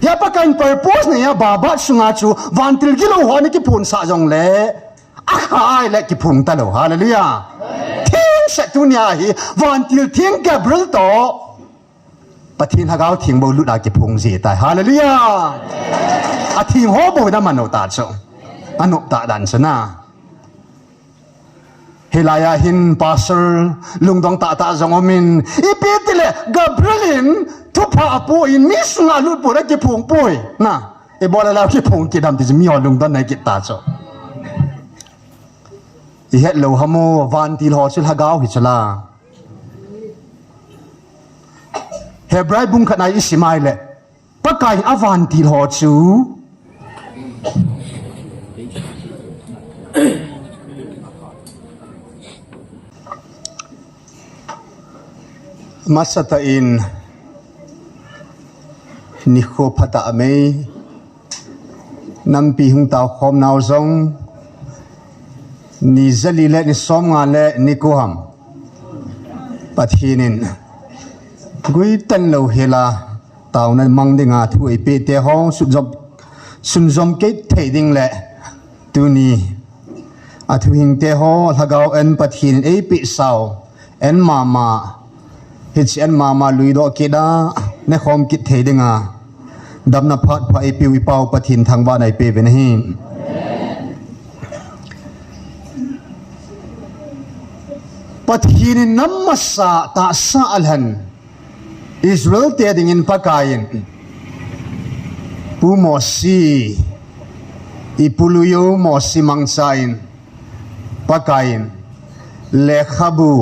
ya pakan purpose ne ya baba sunga chu vantil gilo ho ne ki phun sa jong le ai le ki phung ta lo hallelujah thing sa tunia hi vantil thing Gabriel to pathin hagao thing bo lu da ki phung ji ta hallelujah a thing ho bo da mano ta cho anu ta dan sana Hilaya hin pastor lungdong ta jong omin ipitile Gabrielin tu pa apo in misunga lu po ra ki phung poi na e bola la ki phung ki dam ti mi o lungdong nai ki ta cho i het lo hamo van til ho chil hagao hi chala Hebrai bung khanai isimai le pakai avan til ho chu masata in ni kho phata me nam pi hung tao khom naw zong ni zali le ni som nga le ni ko ham pathinin gui tan lo hela taw na mang de nga thu e pe te hong sun zom ke thei ding le tu ni a thu hing te ho thagao en pathin e pi sao en mama hits en mama lui do ke da ne khom ki thei ding a dam na phat pha e pi wi pau pathin thang ba nai pe ve nahi pathin namasa ta sa alhan Israel te ding in pakayin pu mosi ipuluyo mosi mangsain pakayin lekhabu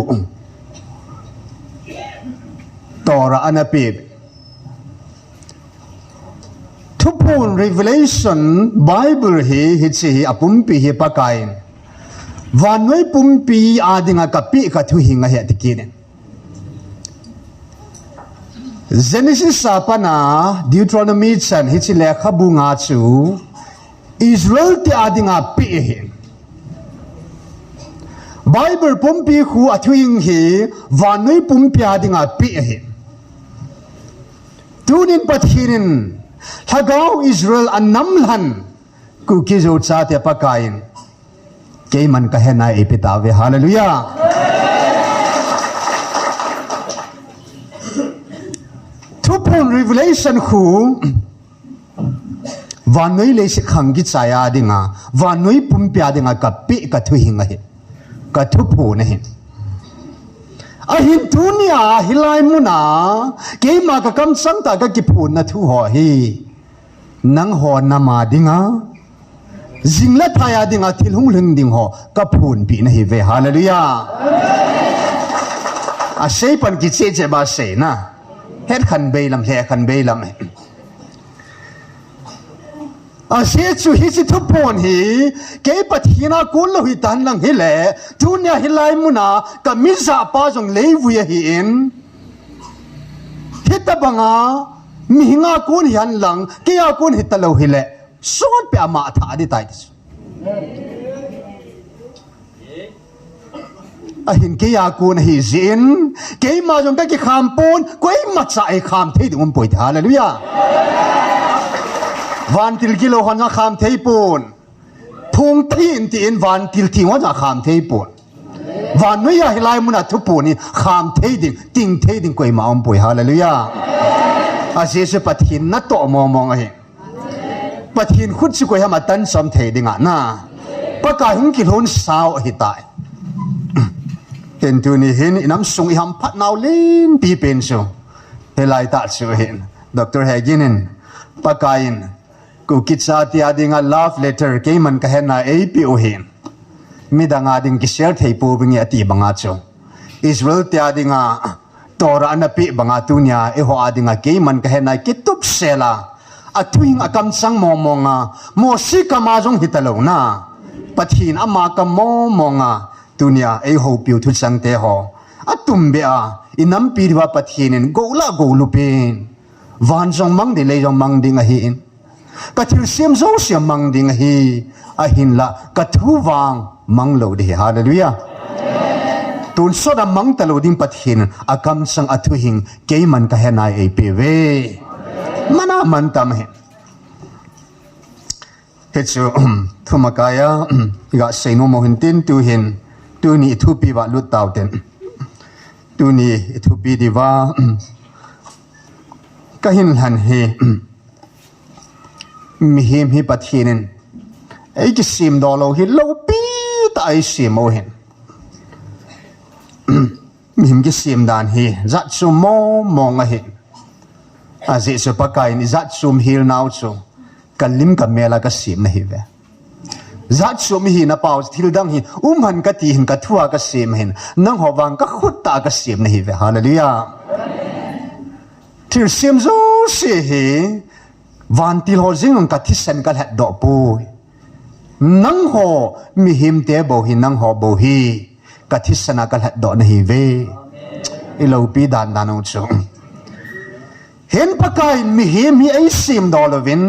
tora anapib thupun revelation bible hi hitsi apumpi hi pakayin vanwai pumpi adinga kapi ka thu hinga he tikine Genesis sapana Deuteronomy chan hitsi lekha bunga chu Israel ti adinga pi hin Bible pumpi khu athuing hi vanwai pumpi adinga pi hin tunin pathinin thagao Israel annamlan ku kizo cha te pakain ke man ka hena e pitave hallelujah thupun revelation khu vanoi le se khangi chaya dinga vanoi pumpya dinga ka pi ka thu hinga he ka thu phu na he ahin dunia hilai muna ke ma ka kam sang ta ka ki phu na thu ho hi nang ho na ma dinga jingla thaya dinga thilhung leng ding ho ka phun pi na hi ve hallelujah a sei pan ki che ba sei na het khan beilam he khan beilam a se chu hi chi thupon hi ke pathina kul lo hi tan lang hi le dunia hilai muna ka miza pa jong leivu hi in hitabanga mihinga kun hian lang ke ya kun hitalo hi le sot pe ama tha di tai ahin ke ya kun hi zin ke ma jong ka ki kham pon koi ma cha e kham thei dum poi hallelujah van til kilo hon kham thei pon thung thin tin van til thi wa ja kham thei pon van noi ya hilai muna thu pon ni kham thei ding ting thei ding koi ma om poi hallelujah a se se pathin na to mo mo a he pathin khut si koi ha ma tan som thei ding a na pa ka hung ki lon sao hi tai ken tu ni hin inam sung i ham phat naw lin pi pen so helai ta chu hin Dr. Haginin pakain ku kitsa ti adinga love letter ke man ka hena ap o hin midanga ding ki share thei pu bingi ati banga chu Israel ti adinga tora anapi banga tunya e ho adinga ke man ka hena kitup sela athuing akam sang momonga mo si kama jong hitalo na pathin ama ka momonga tunia e ho piu thu sang te ho atum be a inam pirwa pathinin gola golupin van jong mang de le jong mang ding a hi in ka thil siam zo siam mang ding a hi a hin la ka thu wang mang lo de hallelujah tun so da mang talo ding pathin akam sang athu hing ke man ka henai e pe ve mana man tam he he chu thumakaya ga seino mo hin tin tu hin tu ni thu pi wa lut taw ten tu ni thu pi di wa ka hin han he mi him hi pathinin ai ki sim do lo hi lo pi ta ai sim mo hin mi him ki sim dan hi zat chu mo mo nga hi a ze su pakai ni zat sum hil naw chu kalim ka mela ka sim na hi ve zat sum hi na pau thil dang hi han ka ti hin ka thua ka sim hin nang howang ka khut ta ka sim na hi ve hallelujah thil sim zo se hi van til ho jing ka thi sen ka het do pu nang ho mi him te bo hi nang ho bo hi ka thi sana ka het do na hi ve ilo pi dan dan chu hen pakai mi him hi ai sim do lovin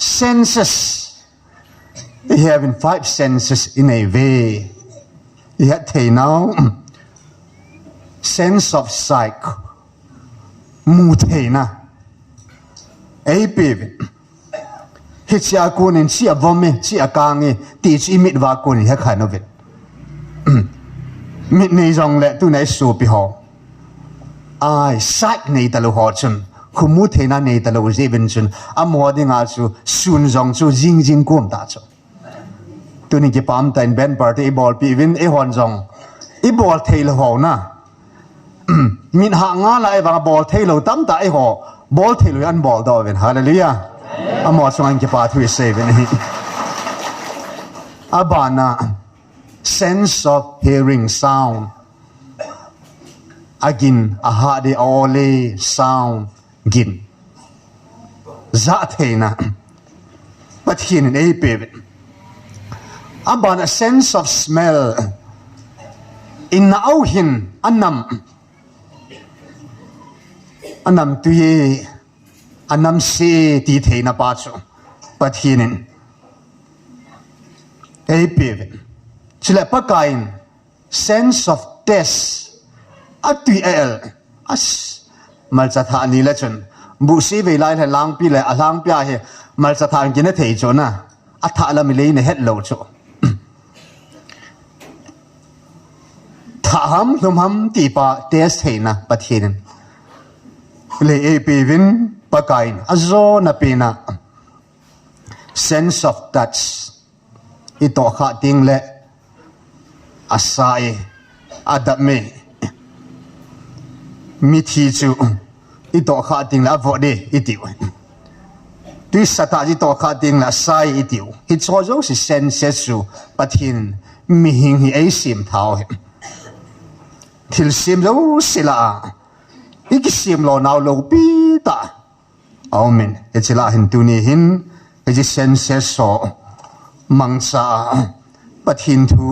senses we have 5 senses in a way yet they now sense of sight mu thei na ai pe hi chia kun in chia vome chia kang ti chi mit wa kun he khai no vet mit nei jong le tu nai su pi ho ai sight nei ta lo ho chun khu mu thei na nei ta lo je ben chun a mo ding a chu sun jong chu jing jing kum ta chu tu ni ki pam tan ben party ball pi win e hon jong i ball thei lo ho na min ha nga lai wa ball thei lo tam ta e ho ball thei lo an ball do ven hallelujah amo chung ki pa thu se ven hi abana sense of hearing sound again aha de ole sound gin za theina pathin nei pe abana sense of smell in au hin anam tuye anam se ti theina pa chu pathinin ei pe chile pakain sense of taste atui el as mal cha tha ni la chun bu si ve lai la lang pi le alang pya he mal cha tha ki na thei cho na a tha la mi le ne het lo cho tha ham hlum ham ti pa taste theina pathinin le e pe vin pakain azo na pina sense of touch ito kha ting le asai adame mi thi chu ito kha ting la vo de itiu tu sata ji to kha ting la sai itiu hi cho zo si sense su pathin mi hing hi ai sim thao he thil sim zo sila ik sim lo naw lo pi ta amen echila hin tu ni hin e ji sense so mangsa pathin thu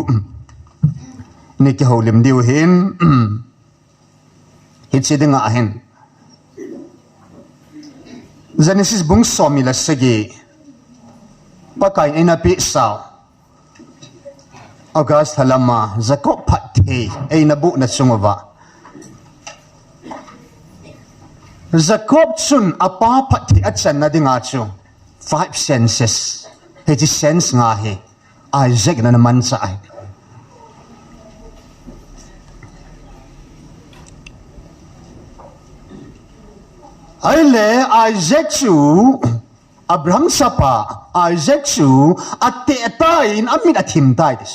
ni ki holim diu hin hit sidinga hin Genesis bung somi la segi pakai ina pi sao August halama Jacob pathe ina bu na chungwa Jacob chun apa pathe achan na dinga chu 5 senses he ji sense nga he Isaac na man sa ai Aile Isaac chu Abraham sapa Isaac chu ate tain amit athim tai dis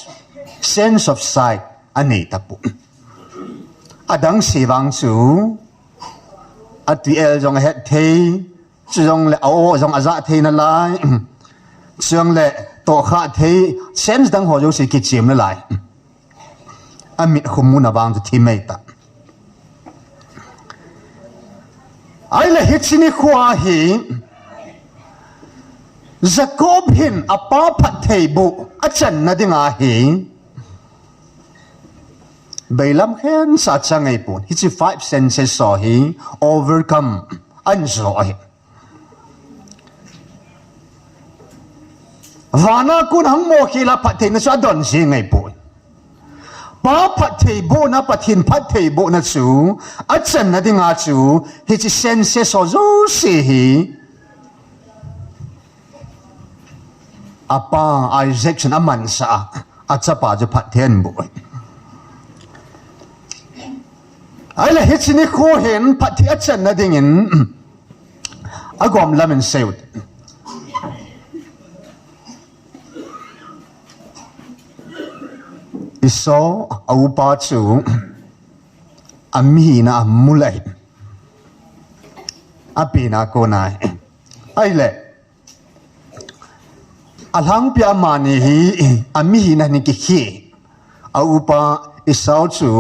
sense of sight ani tapu adang siwang chu ati el jong het thei jong le o jong aza thei na lai jong le to kha thei sense dang ho jo si ki chim na lai amit khumu na bang thi mai ta ai le hitchini khwa hi Jacob hin apa phathei bu achan na dinga hi bailam khen sa changai pun hi chi 5 senses so hi overcome anjo hi vana kun hang mo khila phathei na cha don si ngai pun pa phathei bo na pathin phathei bo na chu achan na dinga chu hi chi senses so zo si hi apa Isaac chen aman sa achapa jo phat then bu ai la hit ni ko hen phat thi achan na ding in agom lamen seut iso au pa chu ami na mulai apina ko nai ai le alhang pia mani hi ami na ni ki khi au pa isau chu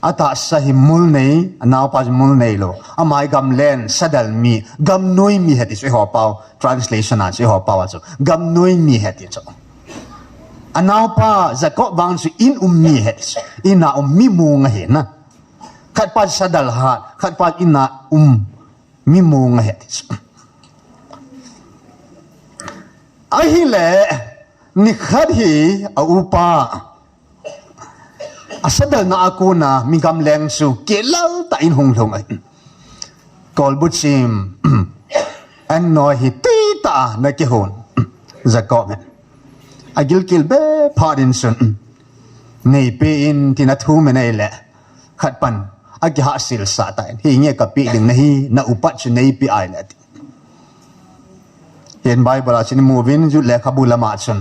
ata sahi mul nei anaw pa mul nei lo amai gam len sadal mi gam noi mi heti se ho pau translation a se ho pau chu gam noi mi heti chu anaw pa zakot bang chu in mi heti ina mi mu nga he na khat pa sadal ha khat pa ina mi mu nga heti ai le ni khat hi au pa asadal na ako na mingam leng su kelaw ta in hong long ay kol butsim an no hi tita na kihon zakot agil kil be Parkinson nei pe in tinathu menai le khat pan agi ha sil sa ta hi nge ka pi ding nahi na upat chu nei pi ai le yen bible a chin movin ju le khabula ma chun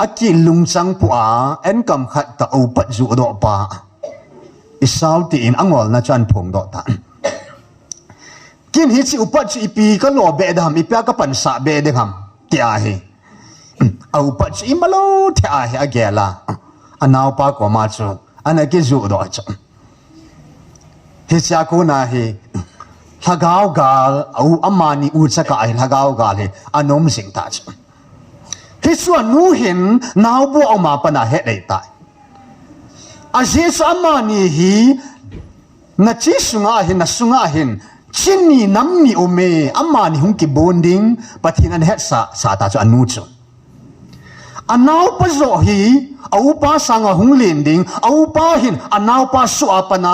aki lungchang pu a en kam khat ta upat zu do pa isau ti in angol na chan phong do ta kin hi chi upat chi pi ka lo be dam ipya ka pan sa be de ham ti a hi au pa chi malo ti a hi agela anaw pa ko ma chu anaki zu do cha hi cha ko na hi hagao gal au amani u cha ka ai hagao gal hi anom sing ta cha hi suan nu hin naw bu au ma pa na he dei ta a jesu amani hi na chi sunga hin na sunga hin chinni namni ome amani hung ki bonding pathin an het sa ta chu anu chu anaw pa zo hi au pa sanga hung len ding au pa hin anaw pa su apana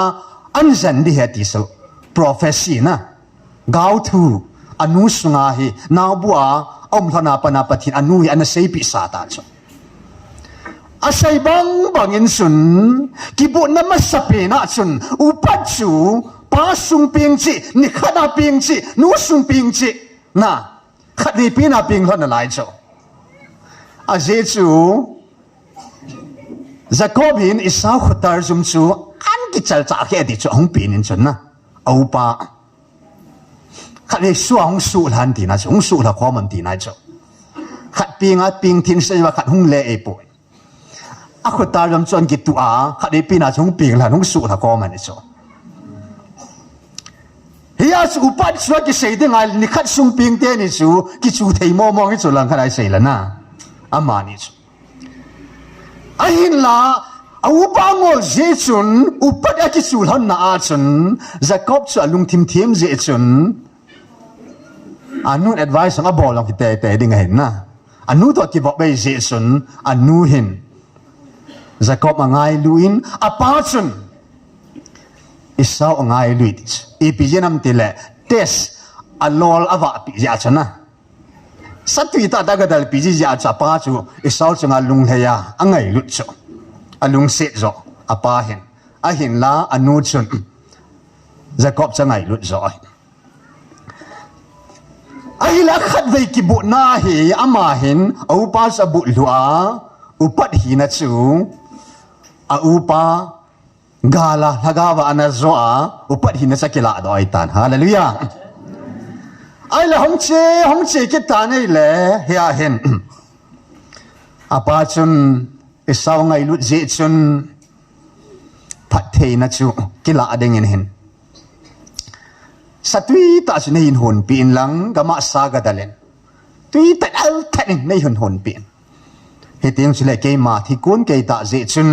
an zan di heti so prophecy na gau thu anu sunga hi naw bua om thana pana pathin anu hi an sei pi sa ta chu asai bang in sun kibu na masape na chun upat chu pa sung ping chi ni khada ping chi nu sung ping chi na khadi pi na ping thon lai chu a je chu Jacobin isau khutar zum chu an ki chal cha ke di chu hong pin in chun na au pa khadi su hong su lan ti na hong su la khom ti na chu khat ping thin se wa khat hung le e po a khutar zum chon ki tu a khadi pi na chung ping la hong su la khom ni chu hiya chu upat chu ki sei de ngal ni khat sung ping te ni chu ki chu thei mo mo ki chu lang khalai sei la na amani chu ahin la au pa ngol je chun upat a ki chu hon na a chun Jacob chu alung thim thim je chun anu advice nga bol ang kite te ding hen na anu to ki bo be je chun anu hin Jacob angai luin apa chun isau angai luit ipijenam tile tes alol ava pi ja chana satui ta daga dal pi ji ja cha pa chu isau changa lung heya angai lut chu alung se zo apa hen a hin la anu chun Jacob changai lut zo ai la khat vei ki bu na hi ama hin au pa sa bu lua upat hi na chu a upa gala hagawa anazoa upat hin sa kila do aitan hallelujah ai la hong che ki ta nei le hia hen apa chun isaw ngai lut je chun phat thei na chu kila adeng in hen satui ta chu nei hon pin lang gama sa ga dalen tui ta al thain nei hon pin he tiang chile ke ma thi kun ke ta je chun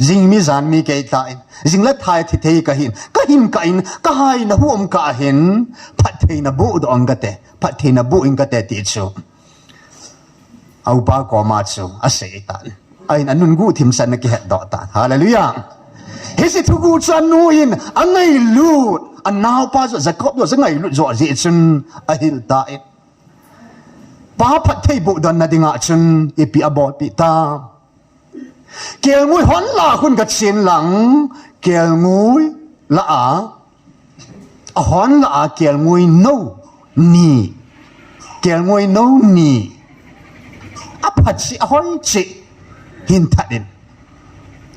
jing mi zan mi ke ta jing la thai thi thei ka hin ka in ka hai na huam ka hin phat thei na bu do ang te phat thei na bu ing ka te ti chu au pa ko ma chu a se ta ai na nun gu thim san na ki het do ta hallelujah he si thu gu chan nu in angai lu an naw pa zo Jacob zo ngai lu zo je chun a hil ta pa phat thei bu don na dinga chun ipi abot pi ta kel ngui hon la khun ka chin lang kel ngui la a hon la a kel ngui no ni kel ngui no ni a phat si a hoi chi hin thadin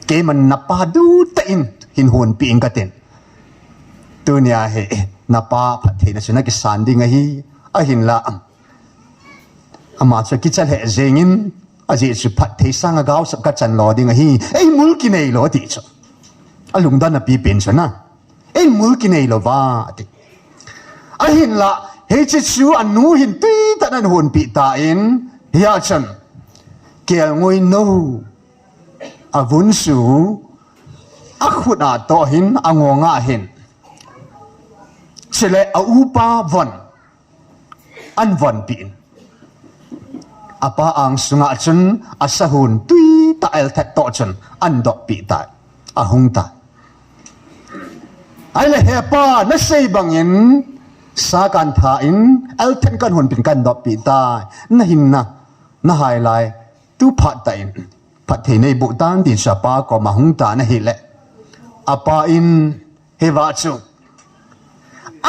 ke man na pa du ta in hin hon pi in ka ten tu nia he na pa phat thei na chuna ki san ding a hi a hin la ama cha ki chal he zengin a ji chu phat thei sang a gaw sap ka chan lo ding a hi ei mul ki nei lo ti chu a lung dan na pi pen chuna ei mul ki nei lo wa ti a hin la he chi chu an nu hin tui ta nan hon pi ta in ya chan kel ngoi no a vun su a khut a to hin a ngonga hin chele a upa von an von pin apa ang sunga chun a sahun tui ta el that to chun an do pi ta a hung ta ai le he pa na sei bangin sa kan tha in el then kan hun pin kan do pi ta na hin na hai lai tu phat ta in phat thei nei bu tan ti sa pa ko ma hung ta na hi le apa in he wa chu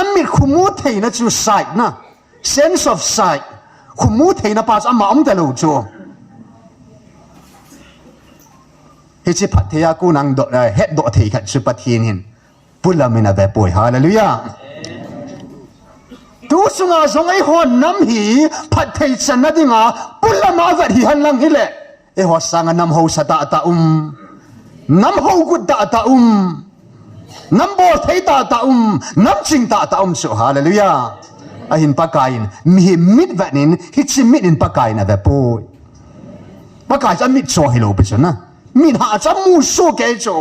amit khumu thei na chu sight na sense of sight khumu thei na pas ama om ta lo chu he chi phat thea ku nang do het do thei khat chu pathin hin pulamina ve poi hallelujah tu sunga zongai hon nam hi phat thei chan na dinga pulama va hi han lang hi le e ho sanga nam ho sata ta nam ho gut ta nam bol thei ta nam ching ta so hallelujah a hin pakain mi mit vanin hi chi mit in pakai na ve poi pakai cha mit so hello pe chana mit ha cha mu so ke cho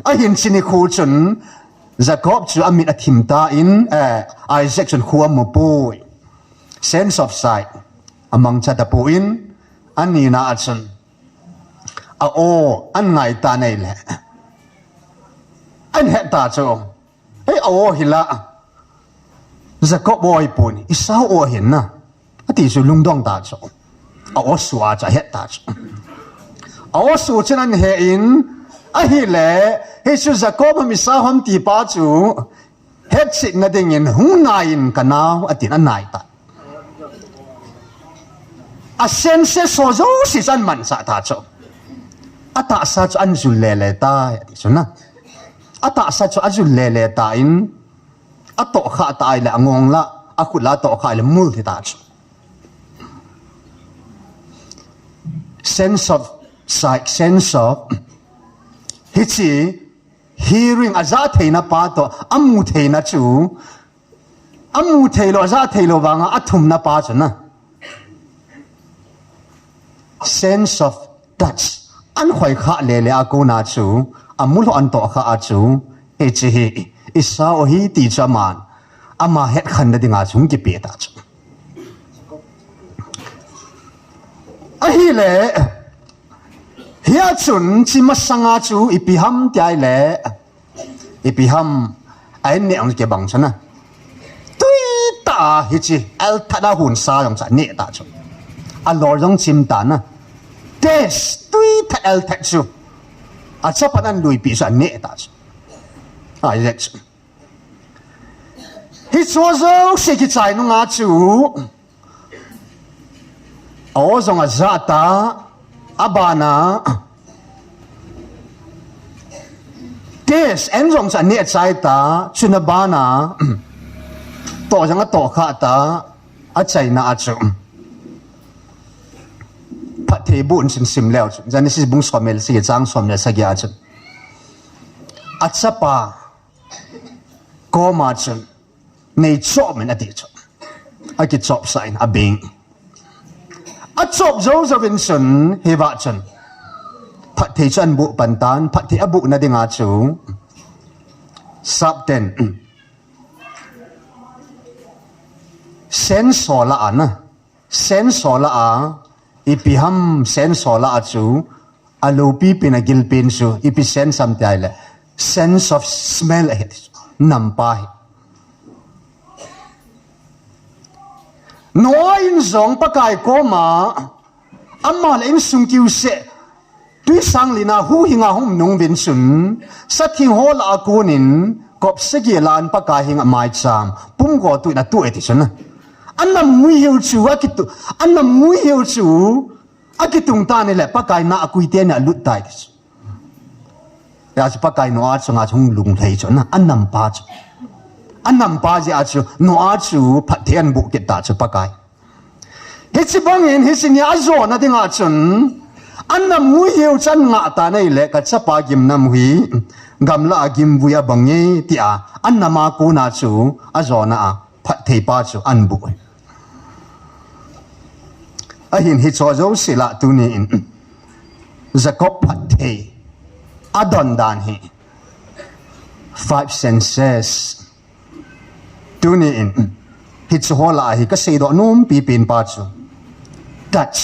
a hin chini khu chun Jacob chu amit athim ta in Isaac chun khuam mo poi sense of sight among cha ta po in ani na achun a o an ngai ta nei le an het ta cho ei o hila Jacob boy pon isau o hin na ati su lungdong ta cho a o suwa cha het ta cho a o su chen an he in a hi le he su Jacob mi sa hom ti pa chu het sit na ding in hung na in kanao atin an nai ta a sense so zo si san man sa ta cho ata sa chu an zul le ta ati so na ata sa chu azul le ta in ato kha ta ile angong la akula to kha ile mul thi ta chu sense of sight sense of hichi hearing aza theina pa to amu theina chu amu theilo aza theilo wanga athum na pa chu na sense of touch an khoi kha le a ko na chu amul an to kha a chu e chi hi isa o hi ti chaman ama het khan na dinga chung ki pe ta chu a hi le hia chun chi masanga chu ipiham tiai le ipiham ai ne ang ke bang chana tui ta hi chi al thada hun sa yong cha ne ta chu a lor jong chim ta na des tui tha al tha chu a cha panan lui pi sa ne ta chu ai le chu hi chu zo se ki chai nu nga chu o zong a za ta abana des en zong sa ne chai ta chunabana to jang a to kha ta a chai na a chu phat the bun sin sim leo chu Genesis bung somel si chang somel sa gya chu a chapa ko ma chu nei chop men ati chu a ki chop sign a bing a chop zo zo vinson he wa chen phat the chan bu pan tan phat the abu na dinga chu sub ten sensola ana sensola a ipiham sensola a chu alopi pinagil pin chu ipi sense sam taile sense of smell nampai nói in zong bắt cái có mà amma là in sung kiu se tuy sang lina hu hinga hom nung bin sun sát thing ho la cô nín cọp sẽ kia lan bắt cái hinga mai cham pum go tụi na tụi thì chun anh nằm nguy hiểm chú anh nằm nguy hiểm chú cái tung ta này là bắt cái na cùi tiền là lụt tai thì ya chỉ bắt cái nó cho ngã chung lung thấy chun anh nằm pa chú anh nằm pa gì chú nó chú phát thiên bộ kết ta chú bắt cái hết chỉ bằng hình hết chỉ nhớ rồi na tiếng ngã chun anh nằm nguy hiểm chân ngã ta này là cái chấp ba kim nằm huy gam la kim vuya bằng nhé tia anh nằm mà cô na chú rồi na phát thầy pa chú anh bộ ahin hi cho zo sila tu ni in Jacob pathe adon dan hi 5 senses tu ni in hi cho la hi ka sei do num pi pin pa chu touch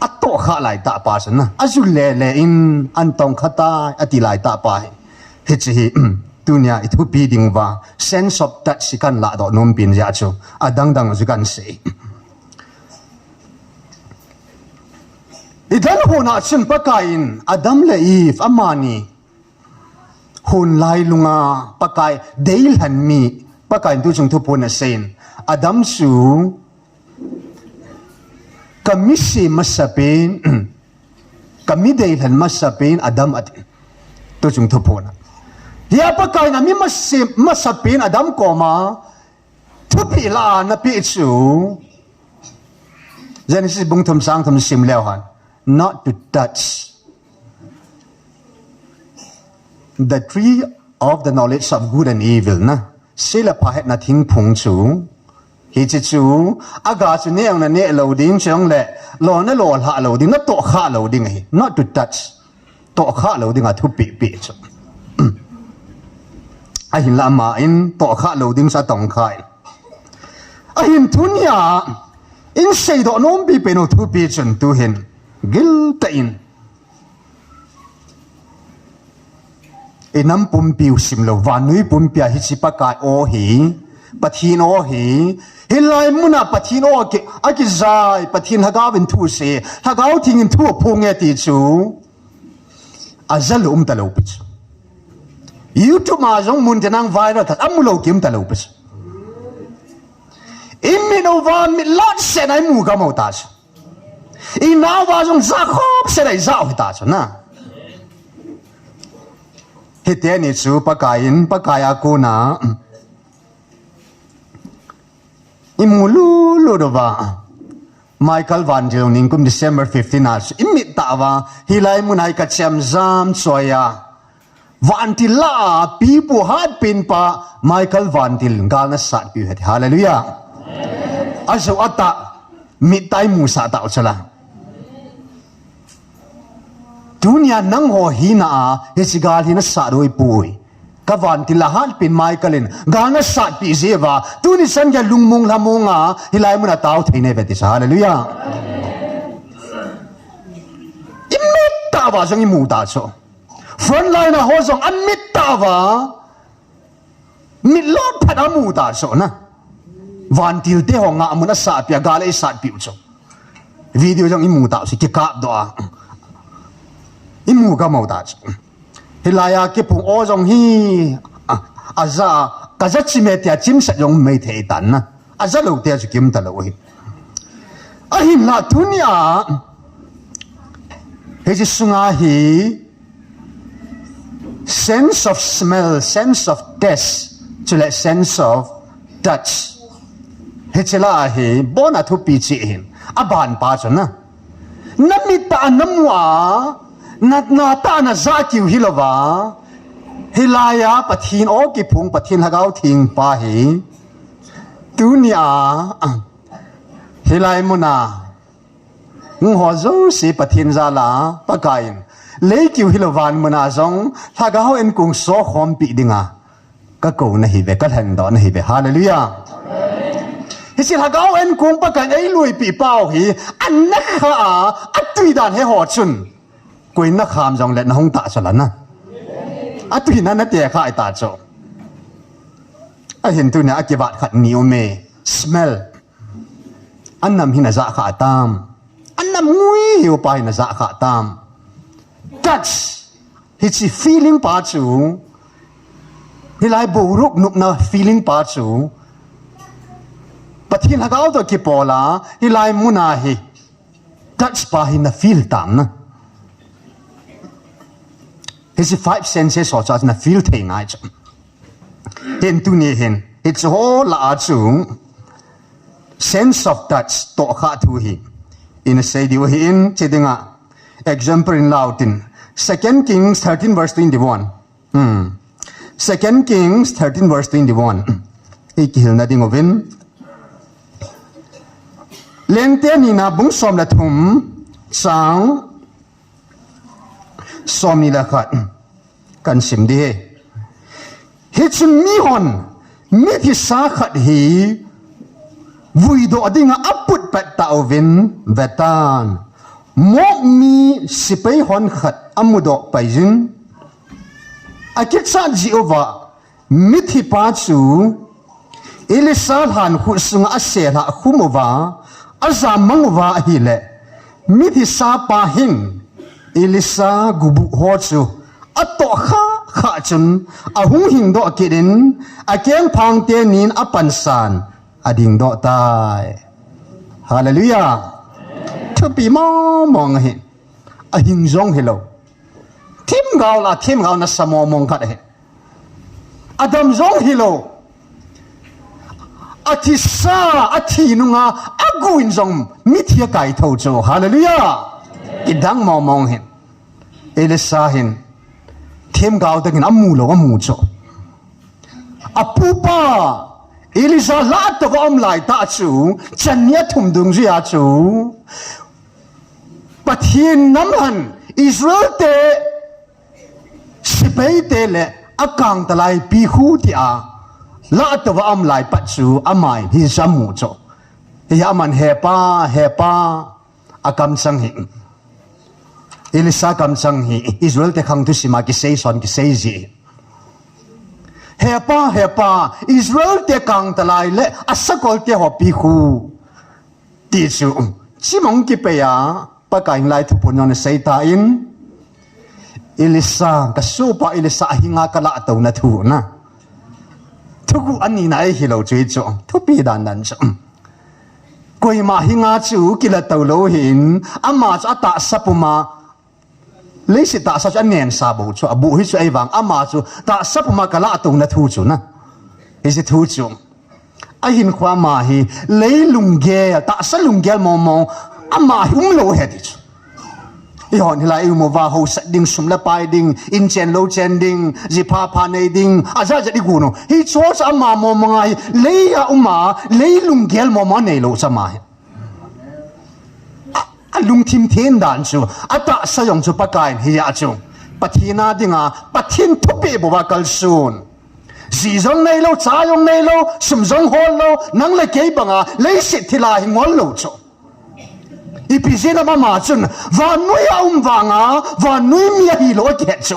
ato kha lai ta pa san na azul le in an tong khata ati lai ta pa hi chi tu nya I thu pi ding wa sense of touch kan la do num pin ja chu adang dang ju kan sei idan hona chun pakain Adam le Eve amani hun lai lunga pakai deil han mi pakai tu chung thu puna sen Adam su kamisi masapin kami deil han masapin Adam at tu chung thu puna ya pakai na mi masapin Adam koma thu pi la na pi chu Genesis bung thum sang thum sim leo han not to touch the tree of the knowledge of good and evil na sila pahet na thing phung chu hi chi chu aga chu ne ang na ne lo ding chong le lo na lo ha lo ding na to kha lo ding hi not to touch to kha lo ding a thu pi pi chu a hin la ma in to kha lo ding sa tong khai a hin thunya in sei do nom pi pe no thu pi chun tu hin gil ta in enam pum piu sim lo vanui pum pia hi chi pakai o hi pathin o hi hilai muna pathin o ke aki zai pathin haga bin thu se haga thing in thu phung e ti chu azal ta lo pi YouTube ma jong mun tenang viral that amulo kim ta lo pi imino van mi lot se nai mu ga mo ta inaw ba jong Jacob se dai zao hi ta chu na hi te ni chu pakaya ko na imulu lo do ba Michael Van Dil kum December 15 na imit ta wa hilai munai ka chem zam soya Van Til la pipu hat pin pa Michael Van Til gal na sat pi het hallelujah aso ata mitai musa ta chala dunia nang ho hina a hichigal hina sa roi pui ka van ti la hal pin Michaelin gana sa pi zewa tuni san ya lungmung lamunga hilai muna taw theine beti hallelujah imit ta wa jong imu ta cho front line ho jong amit ta wa mit lot phat amu ta cho na van til te ho nga amuna sa pia gale sa pi cho video jong imu ta si ki kap do a imu ga mau ta hilaya ke pung o jong hi aza kaza chime tia chim sa jong mai thei tan na aza lo te chu kim ta lo hi a hin la dunia he ji sunga hi sense of smell sense of taste to let sense of touch he chela hi bona thu pi chi hin aban pa chu na namita namwa na ta na za kiu hilova hilaya pathin o ki phung pathin hagau thing pa hi dunia hilai muna ngo zo si pathin za la pakain le kiu hilovan muna zong hagau en kung so khom pi dinga ka ko na hi ve ka than do na hi ve hallelujah hi si hagau en kung pakan ei lui pi pau hi an na kha atui dan he ho chun quỳ nó kham dòng lệ nó không tạ cho lắm à tụi nó tiề khai tạ cho hiện tụi nó cái vạt khẩn nhiều mê smell อันนำหินาจะขาตามอันนำงุยหิวไปนาจะขาตามกัดฮิจิ feeling ปาจูฮิไลบูรุกนุกนะ feeling ปาจูปะทีนักเอาตัวกิปอลาฮิไลมุนาฮิกัดปาหินา feel ตามนะฮิจิ 5 senses สอดนะ feel เท่งไงจ้ะเห็นตัวนี้เห็นฮิจิโหละอาจู sense of touch ตัวข้าทุหิin a say diwa hin chedinga example in Lautin 2 Kings 13 verse 21 2 Kings 13 verse 21 ikihil na dingovin lengte ni na bung som la thum sang som ni la khat kan sim di he chun mi hon mi thi sa khat hi vui do adinga aput pat taovin vetan mo mi sipei hon khat amudo paijin akitsa jiova mithi pa chu elisa han khu sunga asela khumova azamangwa hile mithi sa pa hin elisa gubu ho chu ato kha chun ahung hing do akidin akeng phang te nin apansan ading do tai hallelujah to be mong hi a hing zong hello tim gao na samo mong khat he adam zong hello atisa athi nunga aguin zong mithia kai tho cho hallelujah idang mong hin elisa hin tim gao da kin amu lo amu cho apupa Elisa la to om lai ta chu chanya thum dung zia chu pathin nam han Israel te sipei te le akang talai pi khu ti a la to om lai pat chu amai hi samu cho ya man hepa akam sang hi Elisa kam sang hi Israel te khang tu sima ki sei son ki sei ji hepa Israel te kang talai le asakol te hopi khu ti chu chimong ki pe ya pa kain lai thu punon sei ta in Elisa ka supa Elisa hinga kala to na thu na thu ku ani na hi lo chui chu thu pi dan dan chu koi ma hinga chu kila to lo hin ama cha ta sapuma lấy sự ta sao cho anh nền sa bù cho bù hết cho ai vàng ama cho ta sắp mà cả lạ tụng là thu chủ na hết sự thu chủ ai hin khoa mà hi lấy lùng ghê ta sát lùng ghê mò ama lâu hết đi chứ ihon hi lai mo va ho sa ding sum la pai ding in chen lo chen ding zipa pa nei ding aza jadi guno hi cho sa ama mo ngai lấy lấy lùng ghê mò nei lo sa mai lung tim thiên đàn chu ata sayong chu pakai hiya chu pathina dinga pathin thupi bowa kalsun si zong nei lo cha yong nei lo sum zong hol lo nang le ke banga le sit thila hi ngol lo chu ipizena ma chun van nui wanga van nui mi hi lo ke chu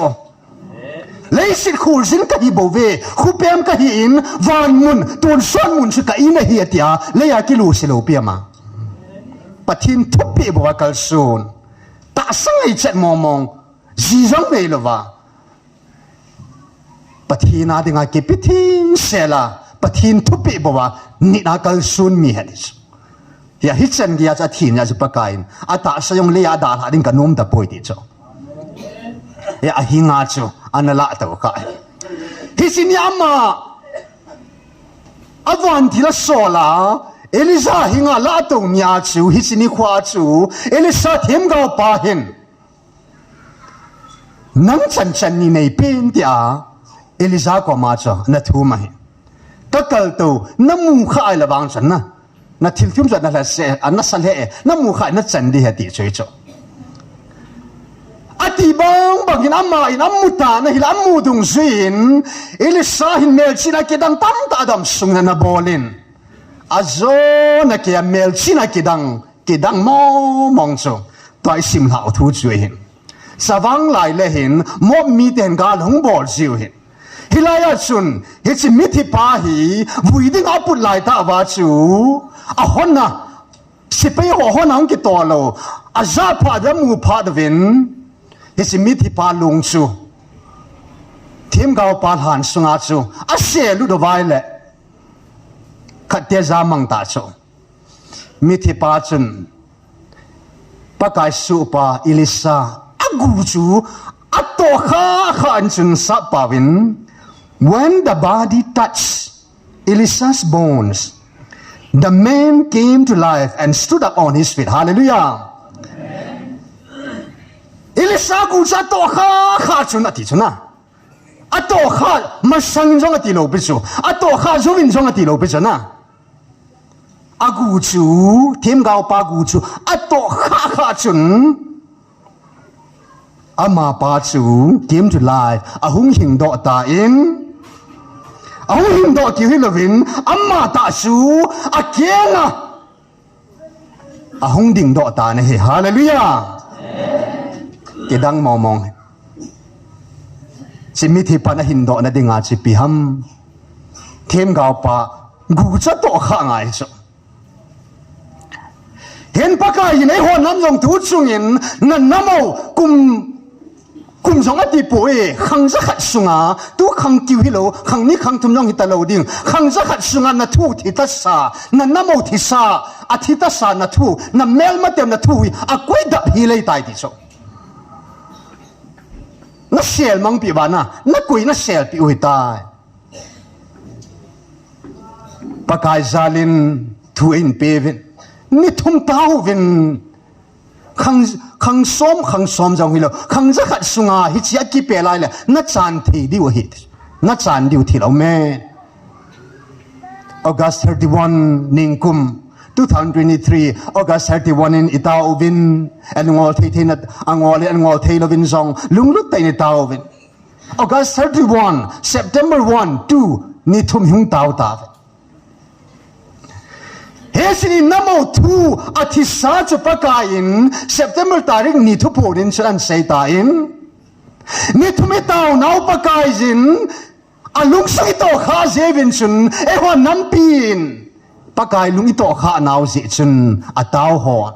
le sit khul sin ka hi bove khupem ka hi in van mun ton son mun chu ka in hi atia le ya ki lu silo piama pathin thupi bowa kalsun ta sangai chat momong zizong nei lova pathina dinga ke pithin sela pathin thupi bowa ni na kalsun mi hadis ya hitchen dia cha thin ya pakain ata sayong le ada ha ding kanum da poi ti cho ya hinga cho anala to ka hisin yama avan thila sola Elisa hinga la to mia chu hisini khwa chu Elisa them ga pa hin nang chan ni nei pen tia Elisa ko ma cha na thu ma hin ka kal to namu khai la bang chan na thil thum za na la se an na sal he namu khai na chan di ha ti choi cho ati bang in amma in amuta na hil amu dung zin Elisa hin mel china ke dang tam ta dam sung na bolin azo na kia mel china kidang mo mong cho toy sim hao thu chui hin savang lai le hin mo mi ten gal hung bol jiu hin hilaya chun hi chi mi thi pa hi vui ding aput lai ta wa chu a honna สิไปหัวหัวน้องกี่ตัวเราอาจจะพาดมูพาดวินเฮสิมิที่พาลุงซูทีมเขาพาหันสุงาซูอาเสียลุดไว้เลยขัดเตจามังตาซูมิที่พาจุนปากายสูปาอิลิซาอากูจูอัตโตข้าอันจุนสับปาวิน when the body touched Elisa's bones the man came to life and stood up on his feet hallelujah Elisaกูจะโตข้าจุนอติจุนะอัตโตข้ามาสังจงอติโลบิจูอัตโตข้าจูวินจงอติโลบิจูนะอากูจูทีมเขาปากูจูอัตโตข้าจุนอามาปาจูทีมจุไลอาหุงหิงดอตาอินอาหุงหิงดอกิวฮิลวินอามาตาจูอาเกียนะอาหุงดิ่งดอตาเนฮาเลลูยาที่ดังมองสิมิที่ปนหินดอนะดิ่งอาจิปิฮัมทีมเขาปากูจะโตข้าไงจูเห็นปากายในหัวน้ำยงทุจุงินนั่นน้ำเอากุมสองอดีป่วยขังจะขัดสุงาตัวขังกิวฮิโลขังนี้ขังทุ่มยงฮิตาโลดิ่งขังจะขัดสุงานาทูทิตัสสานั่นน้ำเอาทิสาอาทิตัสสานาทูนั่นเมลมาเต็มนาทูอากุยดับฮิเลยตายที่สุดนั่นเชลมังปีบานะนั่นกุยนั่นเชลปีอุยตายปากายซาลินทูอินเปวินนี่ทุ่มเท้าวินขังซ้อมจังหิโลขังจะขัดสุงาฮิจิอากิเปลัยเลยนัดจานที่ดิวฮิตนัดจานดิวที่เราแม่ August 31 นิงคุม2023 August 31 in Itao Vin and ngol thei thei na angol thei lo vin zong lunglut tai ni Tao Vin August 31 September 1 2 ni thum hung tao taเฮสินีน้ำเอาทูอาทิตย์สาจุปกายิน September ตาริกนี่ทุกผู้ดินฉันเสียตายินนี่ทุไม่เต้าหนาวปกายินอาลุงสุกิโตข้าเจวินชุนเอวันน้ำปีนปกายลุงอิโตข้าหนาวจิชุนอาเต้าหอน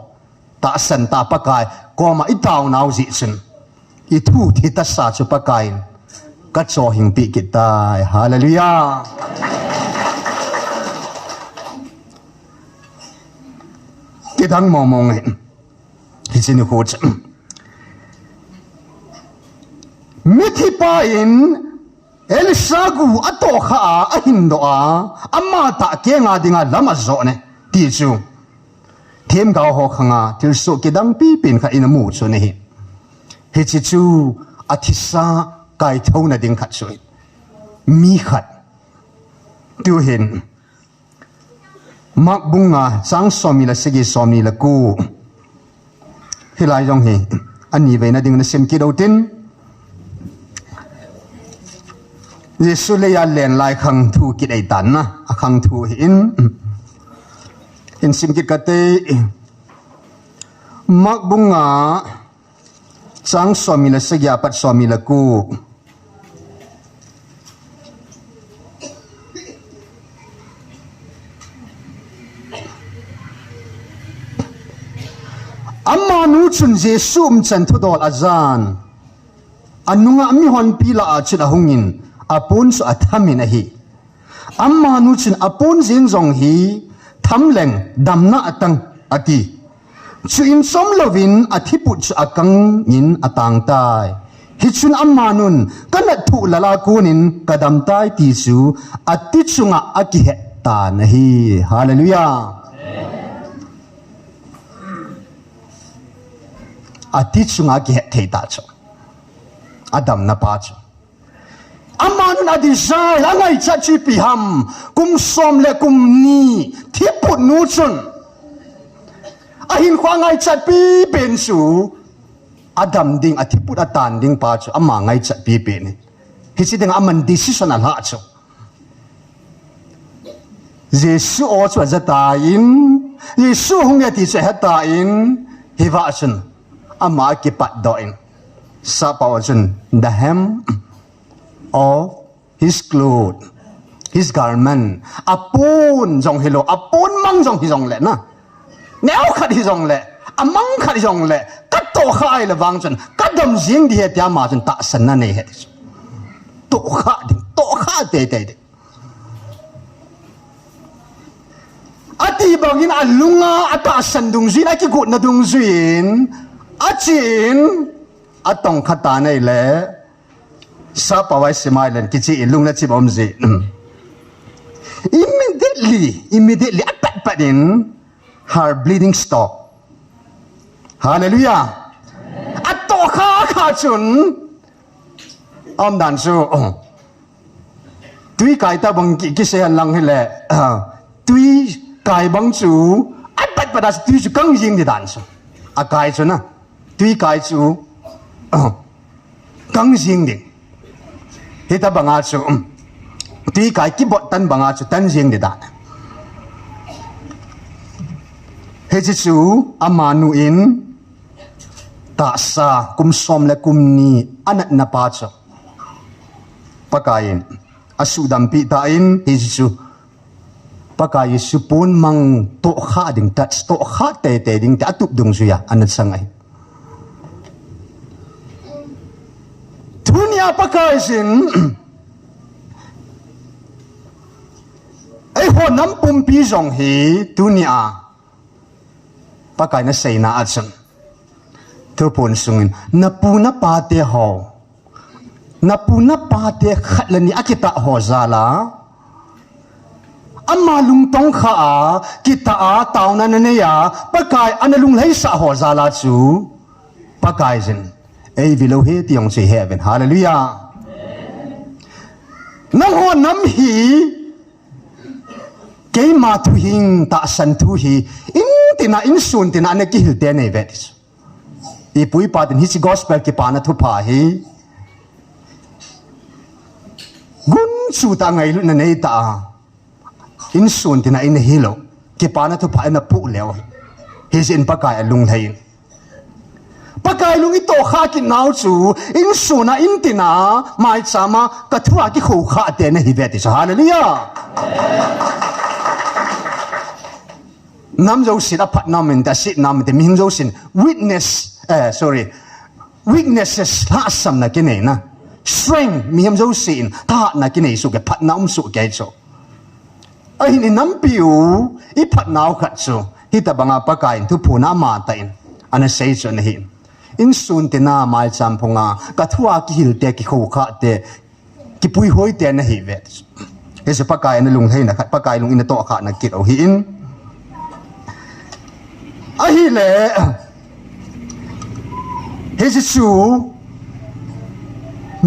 ตาสันตาปกายก็มาอิเต้าหนาวจิชุนอีทูที่ตัดสาจุปกายกัดโซหิงปีกิตายฮาเลลูยาที่ดังมองเห็นที่สินโคจมิถิปาอินเอลิซากูอัตโตข้าอหินโดอาอามาตะเกียงอาดิงาลามาโซเนที่จูเทียมกาวหอกข้างาที่สุกิดังปีเป็นข้าอินมูชนี่เฮจิจูอาทิสาไก่เท่านั้นดิ่งขัดสวยมีขัดดูเห็นมักบุงาสังสอมีละสกิสอมีละกูฮิลายจงเฮอันนี้เวนัดิ่งนั่นเซมกิดเอาตินเยซูเลยาเลนลายขังทูกิดไอตันนะขังทูหินซิมกิดกะเตมักบุงาสังสอมีละสกิอาปัดสอมีละกูอามานุชุนเยซูมจันทุดอลอาจารย์อันนุงามิฮอนปีลาอาจุดหงอินอาปุนสุอัฐามินะฮีอามานุชุนอาปุนเซนจงฮีทำแหล่งดำนาตังอติชุอินสมลวินอธิปุจอากังอินอตังตายฮิชุนอามานุนกันนัทุลลากูนินกระดำตายติสูอติชุงอากิเหตานะฮีฮาเลลูยาอาทิตย์สุงากิเหตุตาจอาดัมนับอาจอามานุนอดีใจละไงจัดจีพิฮัมกุมสมเลกุมนีที่ปุดนูจุนอาหินควางไงจัดปีเป็นสูอาดัมดิ่งอาทิปุดอาตานดิ่งปาจอามาไงจัดปีเป็นฮิสิดิ่งอามันดิสิชันละจเยซูโอชวจะตายินเยซูหงเงติจะเหตายินฮิวาชันอามาเก็บปัดดอยน์ซาปาวจุน the hem of his clothes his garment อาปูนจงฮิโลอาปูนมังจงฮิจงเล่นะ neo khát hi rong lệ amang khát hi rong lệ cắt tổ khai là vang chân cắt đầm riêng đi hết ya mà chân tạ sân na này hết tổ khát tê tê tê ati bangin alunga ata sân dung duyên aki gut na dung duyên achin atong khata này lệ sa pawai simai len kichi ilung na chim om ji immediately pat in her bleeding stop hallelujah ato kha chun om dan su tui kai ta bang ki se han lang hele tui kai bang chu pat padas tui chu kang ying de dan su a kai chu na tui kai chu kang ying de hita banga chu tui kai ki bot tan banga chu tan ying de dan he chu amanu in ta sa kum som le kum ni anat na pa chu pakain asudam pi ta in he chu pakai supun mang to kha ding ta to kha te ding ta tup dung suya anat sangai dunia pakai sin ai ho nam pum pi jong hi dunia pakai na sei na achun tu pun sungin na pu na pa te ho na pu na pa te khatlani akita ho zala amma lung tong kha a kita a tauna na ne ya pakai analung lai sa ho zala chu pakai jin ei vilo he tiong se heaven hallelujah nang ho nam hi ke ma tu hing ta san tu hi in tina in sun tina ne ki hil te nei vet i pui pa tin hi si gospel ki pa na thu pa hi gun su ta ngai lu na nei ta in sun tina in hilo ki pa na thu pa na pu lew hi sin pakai alung lai pakai lung i to kha ki nau chu in suna in tina mai chama ka thua ki khu kha te na hi vet hallelujah nam zo sit apat nam in ta sit nam te ming zo sin weaknesses la sam na ki nei na strength mi ham zo sin ta na ki nei su ke phat nam su ke cho ai ni nam piu i phat nau khat chu hi ta banga pakai thu phuna ma ta in ana sei chu na hi in sun te na mai cham phunga ka thua ki hil te ki khu kha te ki pui hoi te na hi vet he se pakai na lung hei na khat pakai lung in to kha na kit o hi in ahi le he chu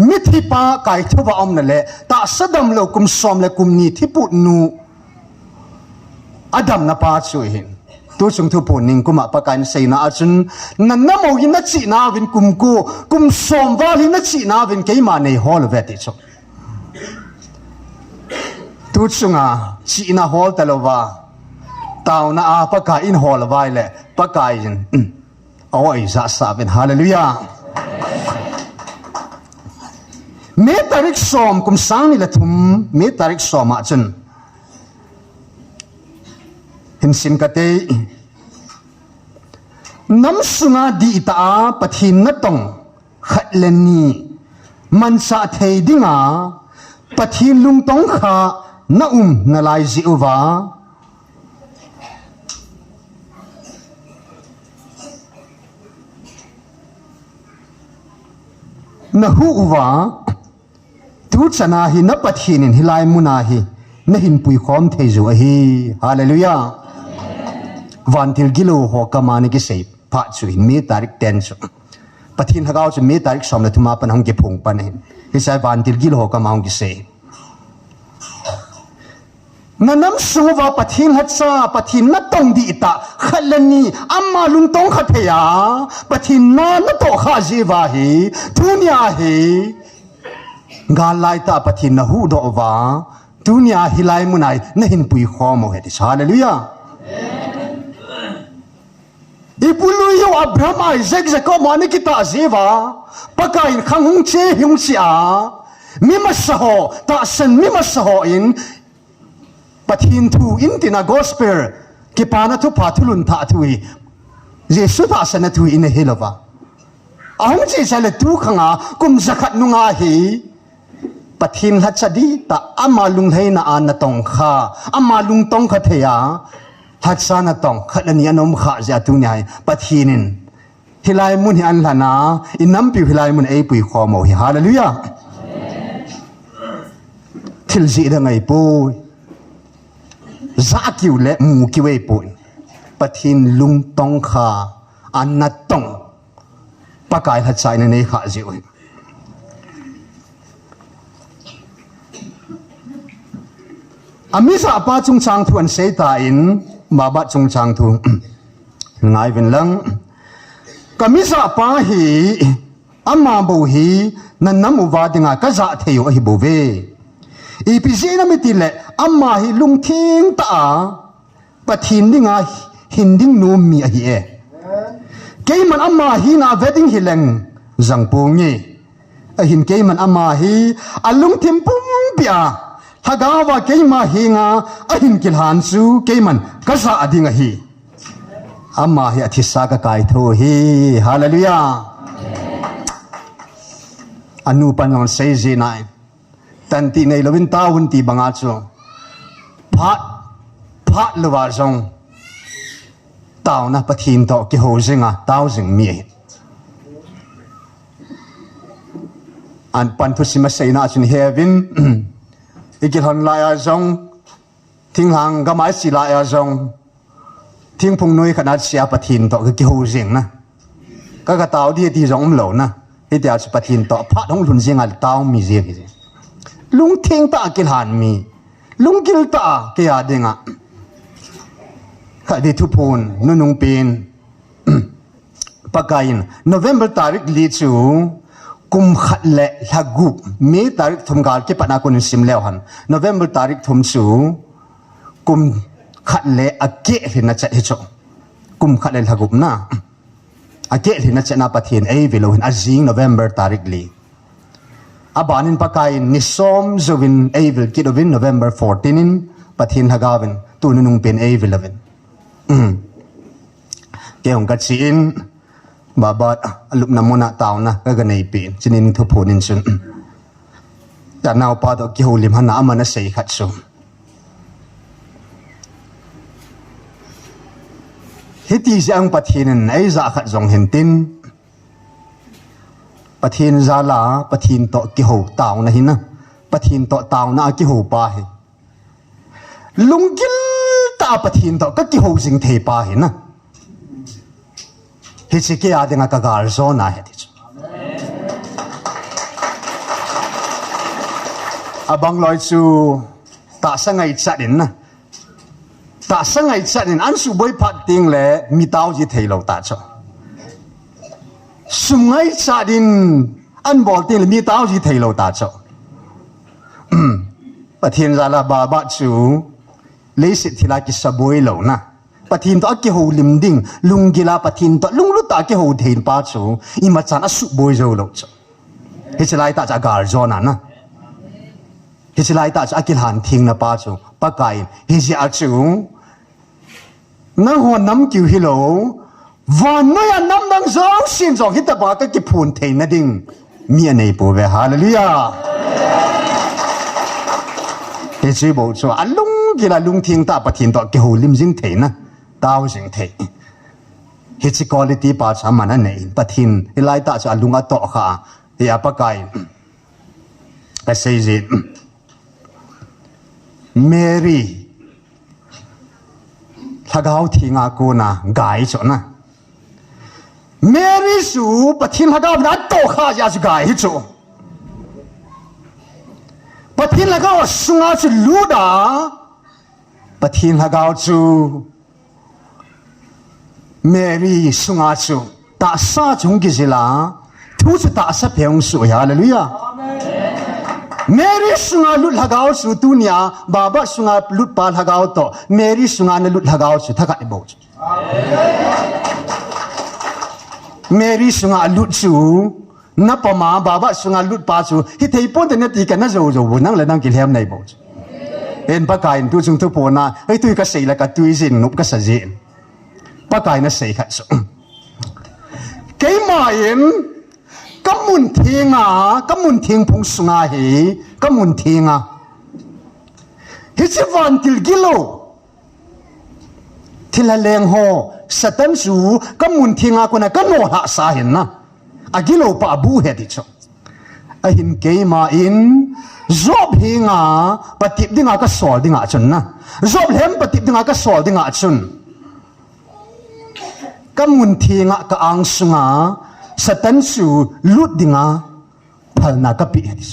mithi pa kai thuwa om na le ta sadam lo kum som le kum ni thi put nu adam na pa chu hin tu chung thu pun ning kuma pa kan sei na achun na namo hin na chi na vin kum ko kum som wa hin na chi na vin ke ma nei hol ve ti cho tu chunga chi na hol talowa tao na a pa ka in hol vai le pa ka in oi za sa vin hallelujah me tarik som kum sang ni la thum me tarik som a chun hin sin ka te nam sunga di ta pathin na tong khatlani man sa thei dinga pathin lung tong kha na na lai ji uwa na hu uwa tu chana hi na pathin in hilai muna hi na hin pui khom thei zu hi hallelujah van til gilo ho kamani ki sei pha chu hin me tarik 10 chu pathin hagao chu me tarik som na thuma pan hong ke phung pan hin hi sai van til gilo ho kamang ki sei nanam suwa pathin hatsa pathin na tong di ta khalani amma lung tong khatheya pathin na to kha jiwa hi dunya hi ga lai ta pathin na hu do wa dunya hilai munai na hin pui khomo he hallelujah ipulu yo abraham isaac jacob mani kita jiwa pakain khang che hyung sia mimasaho ta san mimasaho in pathin thu in tina gospel ki pa na thu pa thulun tha thui Jesu tha sana thui in helova ahong chi sale tu khanga kum zakhat nunga hi pathin la chadi ta amalung heina an na tong kha amalung tong kha theya hatsa na tong khalani anom kha ja tu nyai pathinin hilai mun hi an lana inam pi hilai mun ei pui kho mo hi hallelujah thil ji da ngai pu za kiu le mu ki wei pu pathin lung tong kha an na tong pakai hatsa na nei kha ji oi amisa pa chung chang thu an sei ta in ma ba chung chang thu ngai vin lang kamisa pa hi amma bo hi nan namu wa dinga ka za theu hi bo ve ipc na mitile amma hi lung thing ta pathin dinga hinding nu mi a hi e keiman amma hi na wedding hileng zang pu ngi a hin keiman amma hi alung thim pum pia hagawa keima hinga ahin kilhan su keiman kasa adinga hi amma hi athisa ka kai tho hi hallelujah anu panon sei ji nai tan ti nei lovin taun ti banga chu phat lwa zong taw na pathin to ki ho zinga taw zing mi an pan thu sima sei na chun heaven ikil hon la ya zong thing hang ga mai si la ya zong thing phung noi khanat sia pathin to ki ho jing na ka taw di ti zong lo na hi tia chu pathin to phat hong lun jing al taw mi je ki lung thing ta kil han mi lung kil ta ke ya dinga kha di thu phun nu nung pin pakain November tarik li chu kum khat le lagup me tarik thum gal ke pana kun sim lew han November tarik thum chu kum khat le ake hina cha hecho kum khat le lagup na ake hina cha na pathin ei velo hin azing November tarik li abanin pakai nisom zovin ei vil kidovin November 14 in pathin hagavin tununung pen ei vilovin ke ong ka chin babat alup namuna taw na kaganay pin chinin thu phunin sun ta naw pa do ki holim hana amana sei khat su hiti jang pathinin ai za khat zong hen tin pathin zala pathin to ki ho taw na hina pathin to taw na ki ho pa hi lungkil ta pathin to ka ki ho jing thei pa hi na hichike adinga ka gar zona he ti abang loi chu ta sangai chatin na ta sangai chatin an su boi phat ting le mi taw ji thei lo ta cho sungai chatin an bol ting le mi taw ji thei lo ta cho pathin zala ba ba chu le sit thila ki saboi lo na pathin to ki ho lim ding lungila pathin to lunglu ta ki ho thein pa chu ima chan asu boi zo lo chu hichlai ta cha gar zona na hichlai ta cha akil han thing na pa chu pakai hi ji a chu na ho nam kiu hi lo van na ya nam dang zo sin zo hit ba ka ki phun thein na ding mi anei po ve hallelujah he chi bo chu alung gila lung thing ta pathin to ki ho lim jing thein na tao jing thei hichi quality pa chamana nei pathin ilai ta cha lunga to kha ya pakai ka sei ji Mary thagau thinga ko na gai cho na Mary su pathin hagau na to kha ya su gai cho pathin hagau sunga chu luda pathin hagau chu Mary sunga chu ta sa chung ki zila thu chu ta sa peong su hallelujah Mary sunga lut hagao su tunia baba sunga lut pa hagao to Mary sunga na lut hagao su thaka ni bo Mary sunga lut su na pa ma baba sunga lut pa su hi thei pon de na ti ka na zo zo nang la nang ki lem nei bo en pa kain tu chung tu po na ei tui ka sei la ka tui jin nup ka sa jin pa kai na sei khat so ke ma in kamun thing phung sunga hi kamun thinga hi chi van til gilo thila leng ho satan su kamun thinga ko na kano ha sa hin na agilo pa abu he ti cho a hin ke ma in zob hinga patip dinga ka sol dinga chun na zob hem patip dinga ka sol dinga chun kamun thinga ka ang sunga satan su lut dinga phalna ka pi hadis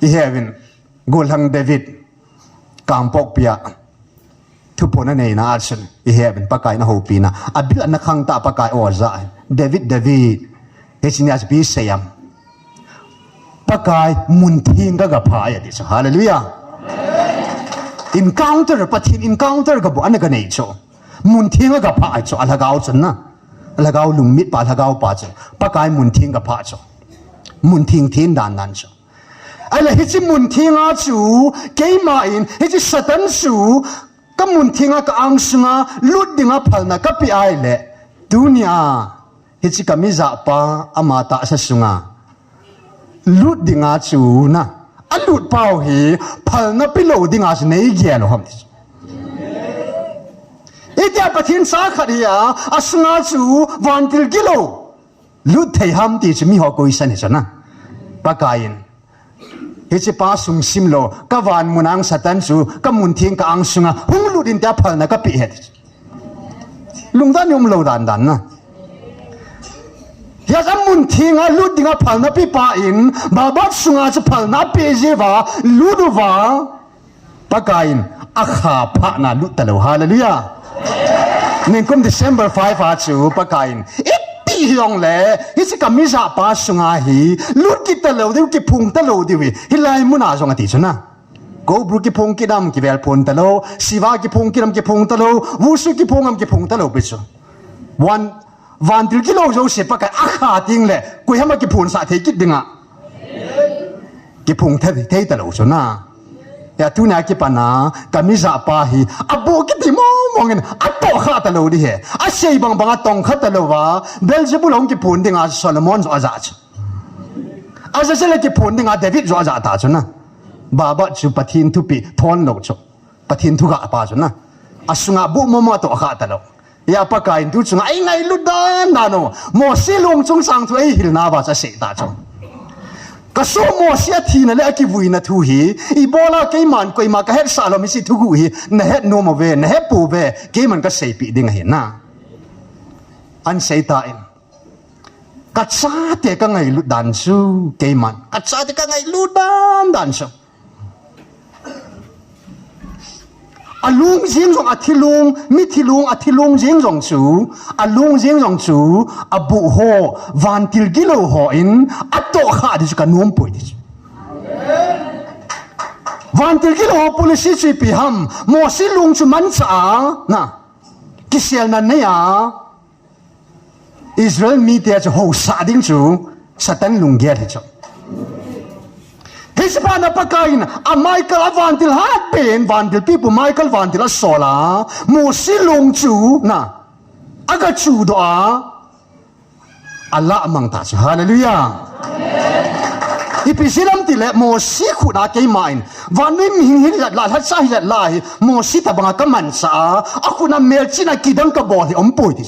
i heaven golhang david kampok pia thu pona nei na achun i heaven pakai na hopi na abil na khang ta pakai oza david hesinas bi sayam pakai mun thin ga pha ya dis hallelujah encounter pathin encounter ga bu anaga nei cho mun thin ga pha cho alagao chun na alagao lungmit pa alagao pa cho pakai mun thin ga pha cho mun thin dan nan cho ala hichi mun thinga chu keima in hichi satan su ka mun thinga ka angsunga lut dinga phalna ka pi ai le dunia hichi kamiza pa amata sa sunga lut dinga chu na alut pau hi phalna pi lo dinga s nei gel hom itia pathin sa kharia asunga chu vantil gilo lut thei ham ti chmi ho koi san hena pakain hichi pa sung simlo ka van munang satan su ka mun thing ka ang sunga hung lu din ta phal na ka pi het lungdan yum lo dan na ya ka mun thing a lu dinga phal na pi pa in baba sunga cha phal na pi je wa lu du wa pakain akha pha na lu ta lo hallelujah nin kum December 5 a chu pakain hiong le hi chi kamisa pa sunga hi lut ki talo de ki phung talo de wi hi lai muna zonga ti chuna go bru ki phung ki dam ki vel phun talo siwa ki phung ki dam ki phung talo wusu ki phung am ki phung talo bi chu one van til ki lo jo se pa ka akha ting le ku hama ki phun sa the ki dinga ki phung the talo chuna ya tu na ki pana kamisa pa hi abu ki ti mo mongin ato kha talo di he a sei bang bang tong kha talo wa belzebul hong ki phun dinga solomon zo aza ch aza sele ki phun dinga david zo aza ta chuna baba chu pathin thu pi thon lo chu pathin thu ga pa chuna asunga bu mo mo to kha talo ya pa kain tu chunga ai ngai lu dan na no mo si lung chung sang thu ai hil na ba cha se ta chu ka so mo sia thi na le ki vui na thu hi I bola ke man koi ma ka het sa lo mi si thu gu hi na het no mo ve na het pu ve ke man ka sei pi ding hi na an sei ta in ka cha te ka ngai lu dan su ke man ka cha te ka ngai lu dan su alung jing jong athilung mi thilung athilung jing jong chu alung jing jong chu abu ho van til gilo ho in ato kha di ka nom poi di van til gilo ho policy chi pi ham mo si lung chu man cha na kisel na ne ya Israel mi te chu ho sa ding chu satan lung ge the chu Hisbana pakain a Michael Avantil hat been Vantil people Michael Vantil sola mo silung chu na aga chu do a Allah amang ta hallelujah ipisilam tile mo si khuda ke main vanui ming hi la la sa hi la hi mo si ta banga ka man sa akuna mel china kidang ka bol hi ompoi ti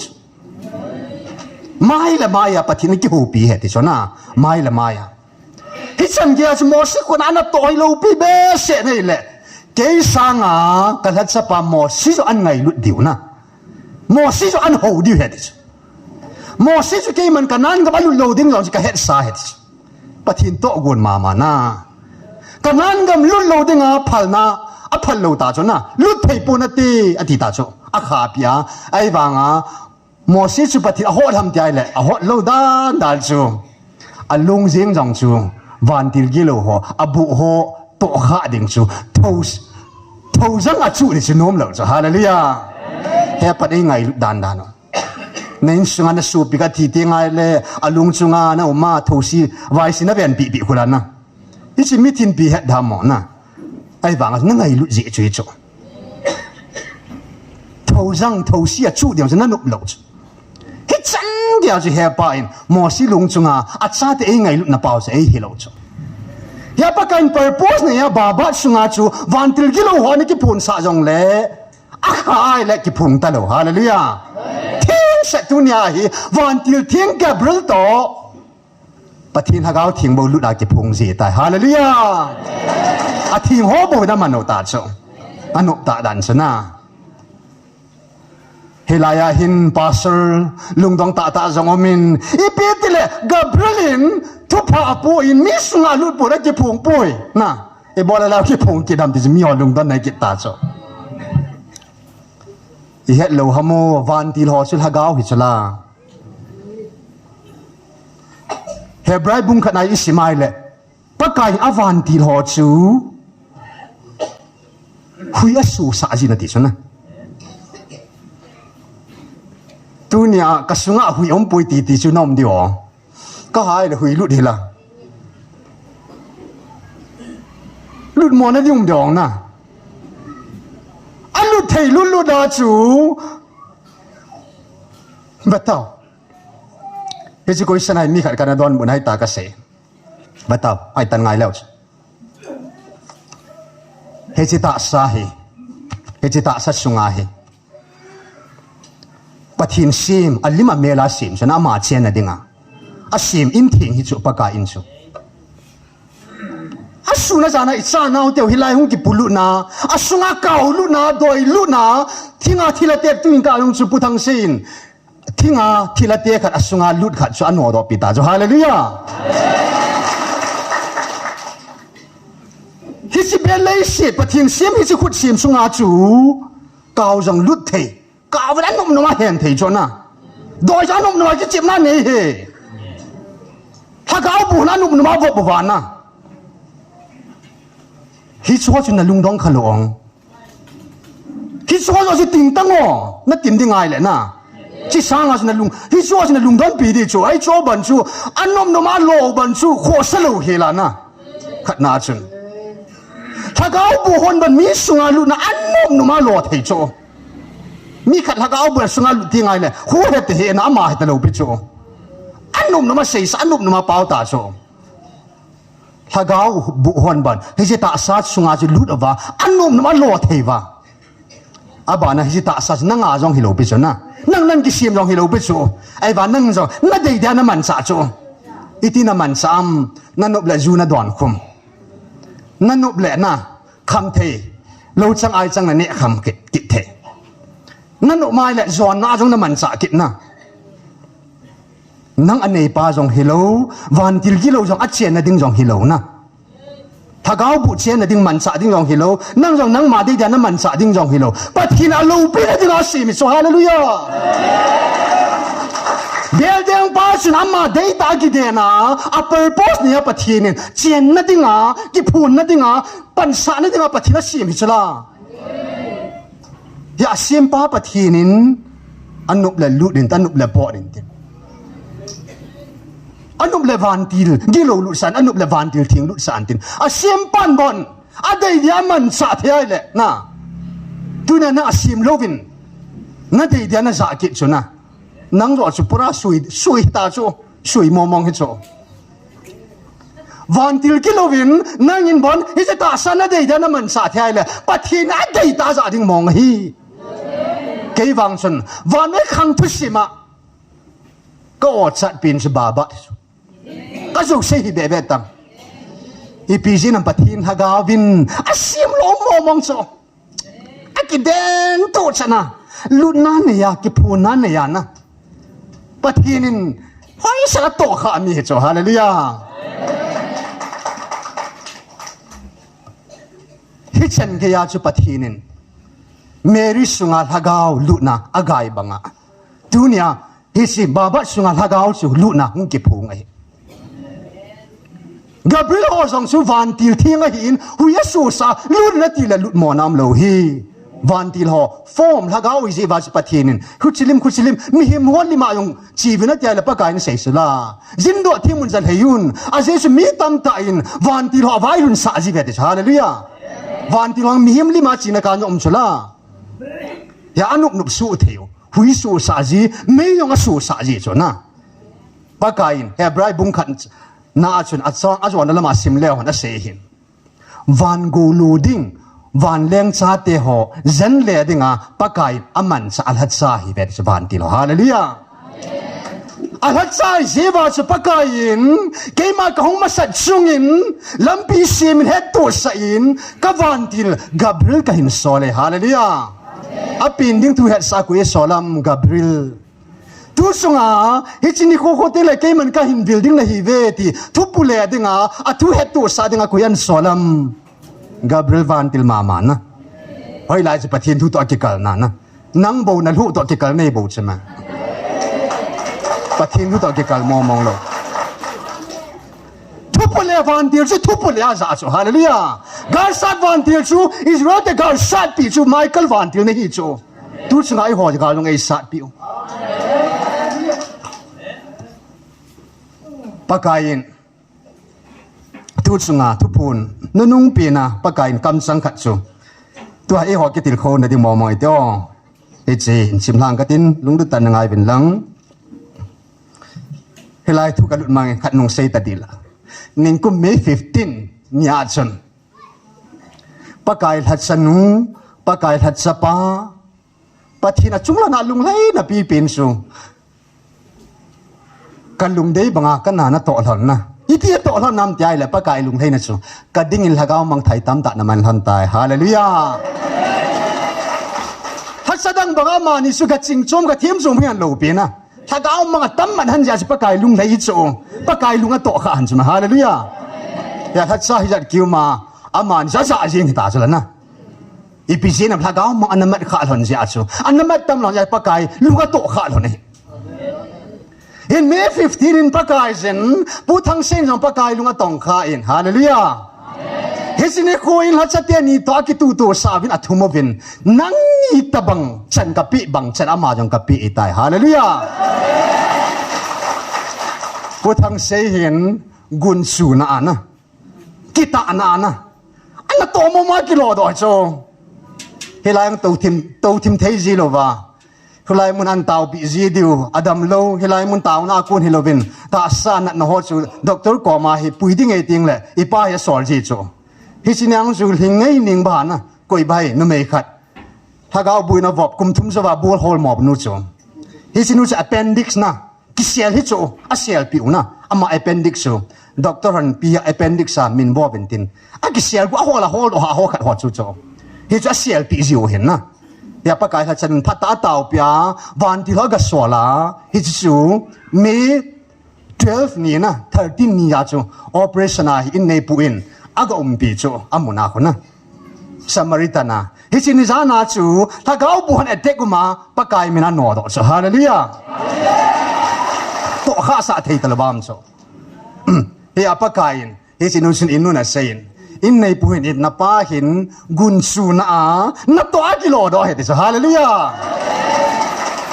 mai la maya pathin ki hu pi he ti sona mai la maya hi chan ge as mo si kun ana toy lo pi be se nei le ke sanga ka la cha pa mo si so an ngai lut diu na mo si so an ho diu he ti mo si so ke man kanan ga balu lo ding lo ka het sa he ti pathin to gun ma na kanan gam lut lo ding a phal na a phal lo ta cho na lut thei pu na ti a ti ta cho a kha pia ai wanga mo si chu pathin a ho tham ti ai le a ho lo dan dal chu a lung jing jong chu van til gilo ho abu ho to kha ding chu thou zang a chu ni chu nom lo chu hallelujah he pa dei ngai dan dan no nen sunga na su pi ka thi te ngai le alung chunga na uma thosi vai sin na ben pi pi khulan na ít chỉ biết thiên bị hết đam mỏ na ai vàng nó ngày lụt dễ chơi chỗ thâu răng thâu xia chu điểm cho nó nộp lậu cái chân điều chỉ hè bài mỏ xí lung chung à cha thì ngày lụt na bao sẽ hi lậu chỗ ya pa kan purpose này ya baba sunga chu van til ki lo ho ni ki phun sa jong le ai le ki phun ta lo hallelujah thiên sẽ tu nya hi van til thiên Gabriel to pathin hagao thing bo lu da ki phun gì tai hallelujah a thing ho bo da mano ta cho anu ta dan sana Hilaya hin pastor lungdong ta jong omin ipitile Gabrielinทุพาปูอินมิสงาลุดปูได้กี่พงปุยนะไอ้บอลแล้วกี่พงกี่ดำที่จะมีหอลุงต้นในกี่ตาจ้ะอีเฮ็ดโลฮาโมวันที่หอสุลฮากาวหิจลาเฮบรายบุงขณะอิสมาอิเลปะกายอวันที่หอจูคุยสู่สาจินาติชนะตัวเนี่ยกระสุนหุยอมปุยตีจูน้อมดีอ๋อก็หายเลยหุยลุดเฮล่ะลุดมอนั่นยุ่งดองนะอันลุดเทลุดดาจูบัดเต้าเฮจิโกอิสนายมีขัดกันดอนบุญให้ตากระเสบัดเต้าไอ้ตันไงแล้วเฮจิตาสาเหเฮจิตาสัตสุงาเหปะทินซิมอัลลิมาเมลาซิมฉันอามาเชนนะดิงะอาซิมอินทิงฮิจุปะกาอินจูอาสุนะจานะอิจานาเตียวฮิไลฮุงกิปุลุนาอาสุงาเก่าลุนาโดยลุนาทิ้งอาทีละเตียตุงกาลงจูปุทังซินทิ้งอาทีละเตียขัดอาสุงาลุดขัดจูอันโนดอปิตาจูฮาเลลูยาฮิจิเบลเลยสิปะทิงซิมฮิจิขุดซิมสุงาจูเก่าจังลุดเทเก่าวันนั้นนุ่มมาเห็นเทจนะโดยฉันนุ่มมาจะเจ็บนั่นนี่เฮถ้าเขาบุญนั้นนุ่มมาบอกบวานนะฮิชัวจนลุงดองขลองฮิชัวจนติงตั้งอ๋อนั่นติงได้ไงเลยนะที่สร้างจนลุงฮิชัวจนลุงดองปีดีจูไอ้โจบันจูอันนุ่มมาโลบันจูโคสโลเฮลานะขัดนาจนถ้าเขาบุญบันมีสุงาลุนะอันนุ่มมาโลเทโจมีขัดถ้าเขาบุญสุงาลุที่ไงเลยหัวเหตุเห็นอามาเหตุโลปิโจอันนุ่มมาเสียอันนุ่มมาเป่าตาโจถ้าเขาบุหวนบันให้จิตอาสาสุงาจะลุดออกว่าอันนุ่มมาโลเทวะอาบานะให้จิตอาสานั่งอาจงฮิโลปิโจนะนั่งกิเสียมจงฮิโลปิโจไอ้บ้านนั่งจงนั่นเดียนั่นมันสะโจอีที่นั่นมันสามนั่นนุบเละจูนั่นดอนคุมนั่นนุบเละนะคำเทเราจังไอจังนั่นเนี่ยคำกิเทนั่นนุบไม่เละจอนน่าจงนั่นมันสะกินะนั่งอันนี้ป้าจงฮิโลวันที่กิโลจงอัดเชียนนั่นดิ้งจงฮิโลนะถ้าเขาบุเชียนนั่นดิ้งมันสะดิ้งจงฮิโลนั่งจงนั่งมาดิ้งเดียนั่นมันสะดิ้งจงฮิโลปัดกินอาลูปีนั่นดิ้งอาศีมิสุฮาเลลูยาเดี๋ยวเดี๋ยวป้าสุนัขมาได้ตากี่เดือนนะอ่ะเปิดโพสเนี่ยปัดกินเชียนนั่นดิ้งอ่ะกี่พูนนั่นดิ้งอ่ะปันสะนั่นดิ้งอ่ะปัดกินอาศีมิสุลาอย่าเสียมป้าปัดกินอันนุบเลยลุดินอันนุบเลยปอดินอันนุบเลวันติลกิโลลุสันอันนุบเลวันติลทิ้งลุสันตินอาเซียมปันบอนอาเดียมันสาเทียเลยนะตัวนั้นอาเซียมโลวินนั่นเดียนั่นสากิจนะนั่งรอจุปราสวยตาโจสวยมองให้โจวันติลกิโลวินนั่งยินบอนฮิจะตาสันนั่นเดียนั่นมันสาเทียเลยปัจจุบันเดียตาจะดิ้งมองฮีเกี่ยวังชนวันไม่ขังทุสิมาก็อดสัตว์เป็นสบาบะก็สุขเสียเบบตังอีพีจีนันปะทินฮากาวินอาเซียมล้มมองโซอากิเดนโตชนะลุนนั่นเนี่ยกิพูนั่นเนี่ยนะปะทินินห้อยสระโตขามีเหตุฮาเลลูยาฮิชันเกียจุปะทินินเมริสุงาฮากาวลุนะอากายบังอะดูเนี่ยฮิสิบาบะสุงาฮากาวสุลุนะหุงกิพูงไอGabriel ออกจากสุวรรณติลทิ้งไอ้หินหุยสูสาลุดนาทีละลุดหมอนำโลฮี van til ho form lagao isi va pathinin khuchilim mi him hon lima yung chivina tia la pakain seisula jindo thimun jal heyun ajesu mi tam ta in van til ho vailun sa ji vete hallelujah van til ho mi him lima china ka nyom chula ya anup nup su theu hui su sa ji me yong su sa ji chona pakain hebrai bung khan na chun atsong azwan lama sim leo na se hin van go loading van leng cha te ho zen le dinga pakai aman sa alhat sa hi vet van ti lo hallelujah alhat sa ji ba sa pakain ke ma ka hong ma sat sungin lampi sim het to sa in ka van til gabriel ka hin sole hallelujah apin ding tu het sa ku e solam gabriel tu sunga hichini ko hotel ke man ka hin building la hi ve ti tu pule dinga a tu het to sa dinga ku yan solam Gabriel van til mama na hoi lai se pathian thu to akikal na nang bo na lu to akikal nei bo chama pathian thu to akikal mong lo thu pole van til chu thu pole a za chu hallelujah gar sat van til chu Israel te gar sat pi chu Michael van til nei chu tu chunga ai ho ga long ai sat pi pakain tu sunga tu pun nunung pina pakain kam sang khat chu tu ai ho ke til khon na ding mo moi to e che sim lang ka tin lung du tan ngai bin lang helai thu ka lut mang khat nong sei ta dil ning kum me 15 nya chon pakai hat sanu pakai hat sapa pathina chungla na lung lai na pi pin su kan lung dei banga kan na to hlon na itia to hlon nam tiai la pakai lung thei na chu ka ding il hagaw mang thai tam ta na man hlan tai hallelujah hasadang banga ma ni su ka ching chom ka thiam zum hian lo pe na hagaw mang tam man han ja pakai lung thei chu pakai lung a to kha han chu hallelujah ya hat sa hi jat kiu ma aman sa sa jing ta chu la na ipisi na hagaw mang anamat kha hlon ja chu anamat tam lo ja pakai lung a to kha hlon nei in May 15 in Pakaisin, putang sen ng Pakai lunga tong kain. Hallelujah. Hisine ko in hatsatya ni to akituto sabin at humobin nang itabang chan kapi bang chan amajong kapi itay. Hallelujah. Putang sehin gunsu na ana. Kita na ana. Ana to mo makilo do so. Hilayang tautim tezi lo ba. Hilay mun an tao bi zidiu adam lo hilay mun tao na kun hilovin ta sa na no chu doctor ko ma hi puiding e ting le ipa ya sol ji chu hi sinang zu hingai ning ba na koi bai no me khat thagao bui na vop kum thum sawa bol hol mob nu chu hi sinu cha appendix na ki sel hi chu a sel pi una ama appendix chu doctor han pi appendix sa min bo bentin a ki sel ku a hol do ha ho khat ho chu chu hi cha sel pi ziu hen na ya pakai ha chan phata tau pya van ti ho ga sola hi chu me 12 ni na 13 ni ya chu operation a in nei pu in aga pi chu amuna ko na samaritana hi chin ni na chu tha gau bu han attack ma pakai mina no do so hallelujah to kha sa thei talbam so ya pakai hi chin nu sin inu na sein in nei puhin it na pa hin gun su na to akilo do he so hallelujah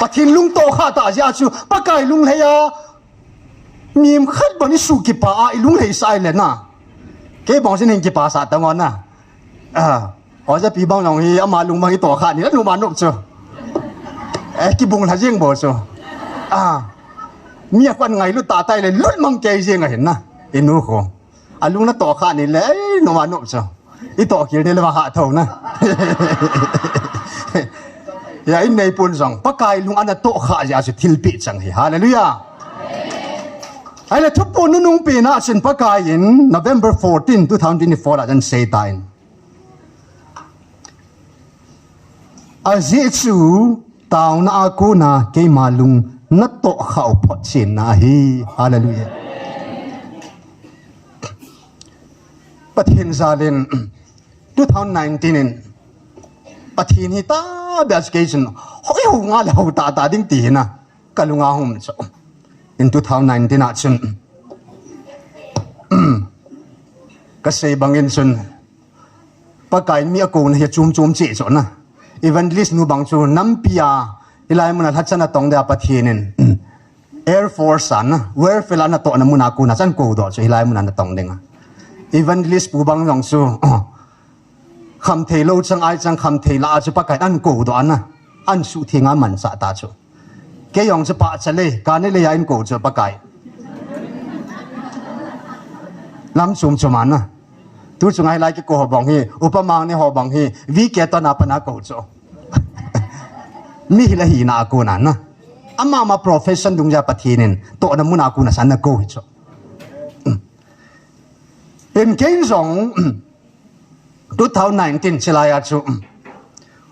pathin lung to kha ta ja chu pakai lung heya mim khat bani su ki pa a lung hei sai le na ke bong sin hin ki pa sa ta ngon na ho ja pi bang nong hi ama lung bang hi to kha ni nu ma nok chu ki bung la jeng bo chu mi kwan ngai lu ta tai le lut mang ke jeng a hin na inu ko alung na to kha ni le no ma no so I to kil ni le ma ha thau na ya in nei pun song pakai lung ana to kha ja su thil pi chang hi hallelujah ai le thupu nu nung pi na sin pakai in November 14 2024 la jan say time azi chu taw na aku na ke malung na to khau phot chin na hi hallelujah pathin zalin 2019 in pathin hi ta education hoi hu nga lau ta ding ti na kalunga hum so in 2019 a chun ka sei bangin chun pakai mi ko na he chum chi so na evangelist nu bang chu nampia ilai mun la chana tong da pathinin Air Force an where fela na to na mun aku na chan ko do chu ilai mun na tong denga evangelist pu bang jong chu kham thei lo chang ai chang kham thei la chu pa kai an ko do an na an su thinga man sa ta chu ke yong chu pa chale ka ne le ya in ko chu pa kai lam chum chuman na tu chung ai lai ki ko bang hi upamang ne ho bang hi vi ke to na pa na ko chu mi hi la hi na ko na na ama ma profession dung ja pathinin to na mun aku na san na ko hi chu in keng zong 2019 chilaya chu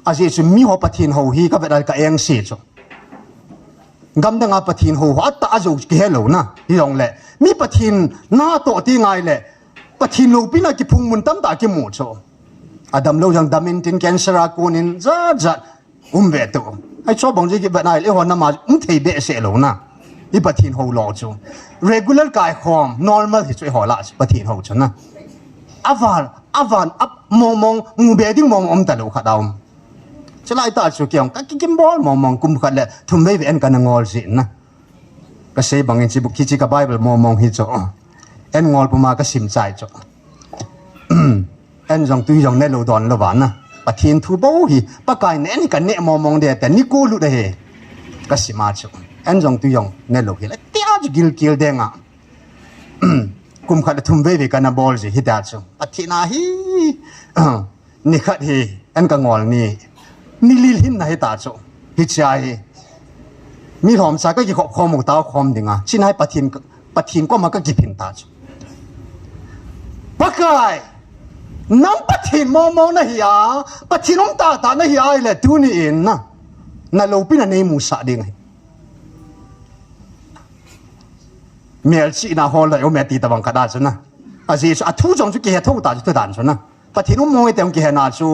aji chu mi ho pathin ho hi ka vedal ka eng si chu gam da nga pathin ho atta ajo ki hello na yong le mi pathin na to ti ngai le pathin lo pina ki phung mun tam ta ki mu chu adam lo jang damin tin cancer a kunin za za ve to ai cho bang ji ki ba nai le ho na ma thei be se lo na i pathin ho lo chu regular kai khom normal hi chu ho la pathin ho chu na avan up mong ngu be ding mong om ta lo kha daum chalai ta chu kyang ka kim bol mong kum khat le thum ve en kan ngol sin na ka se bang in chi buk chi ka bible mong hi chu en ngol puma ka sim chai chu en jong tu jong ne lo don lo wan na pathin thu bo hi pa kai ne ni kan ne mong de te ni ko lu de he ka sima chu en jong tu jong ne lo hi le tia ju gil de nga kum khat thum ve kan na bol ji hi ta chu pathina hi ni khat hi en ka ngol ni lil hin na hi ta chu hi chai mi hom sa ka ki khom mu ta khom dinga chin hai pathin ko ma ka ki phin ta chu pakai nam pathin mong na hi ya pathin om ta na hi ai le tu ni in na lo pin na nei mu sa ding mel chi na hol la yo me ti ta bang ka da chu na aji chu a thu jong chu ki he tho ta chu dan chu na pathin om mo te ong ki he na chu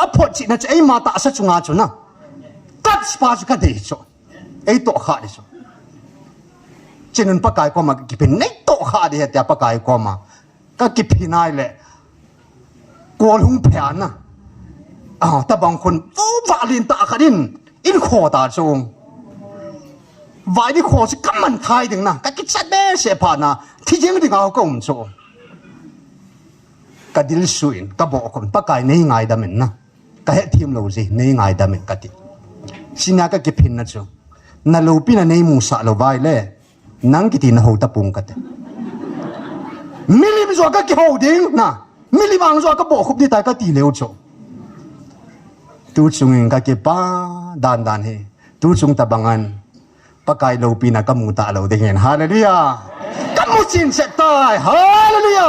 a phot chi na ai ma ta sa chu nga chu na tat spa chu ka de chu ai to kha de chu chinun pa kai ko ma ki pin nei to kha de he ta pa kai ko ma ka ki phin ai le ko lung phyan na ta bang khun fu wa lin ta khadin in kho ta chung vai đi khó chứ cắm mình thay đừng na cái chất bé sẽ phá na thì riêng thì ngao công cho cái điều suy cái bộ con bắt cái này ngay đam mình na cái hệ thêm lâu gì này ngay đam mình cái gì xin nhà cái pin na chứ na lâu pin na này mua sa lâu vai lệ nang cái tin hậu tập bung cái milim rồi cái hậu đinh na milim ang rồi cái bộ khúc đi tại cái tỷ lệ cho tu chung cái ba đan đan he tu chung tabangan pakai lo pina kamu ta lo dengan haleluya kamu sin setai haleluya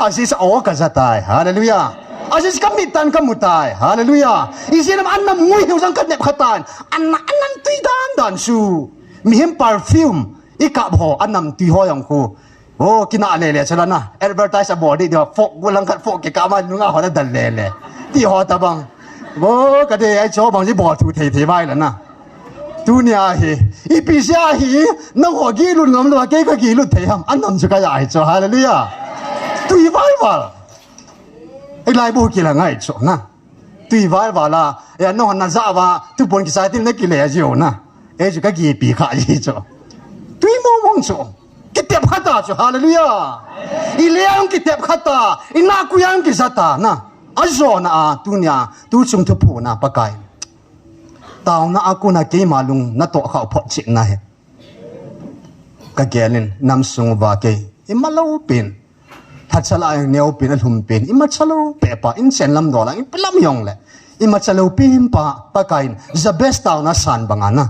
asis o ka zatai haleluya asis kamitan kamu tai haleluya isinam annam ngui hu sang kan nep khatan annam tui dan su mihem perfume ika bho annam tui ho yang khu o kina le chalana advertise body dia fok gulang khat fok ke kaman nunga ho da le ti ho ta bang o ka de ai cho bang ji bo thu thei vai la na dunia hi ipisia hi nang ho gi lun ngam lo ke ka gi lu thei ham an nam chu ka ai cho hallelujah tui vai wa ai lai bu ki la ngai cho na tui vai wa la ya no na za wa tu bon ki sai tin ne ki le ji o na e chu ka gi pi kha ji cho tui mong cho ki tep khata cho hallelujah i leang ki tep khata ina ku yang ki sata na azo na dunia tu chung thu pu na pa kai tao na aku na ke malung na to khau phot chik na he ka gelin nam sung wa ke imalo pin thachala neo pin alhum pin imachalo pe pa in sen lam do la in plam yong le imachalo pin pa kain the best tao na san bangana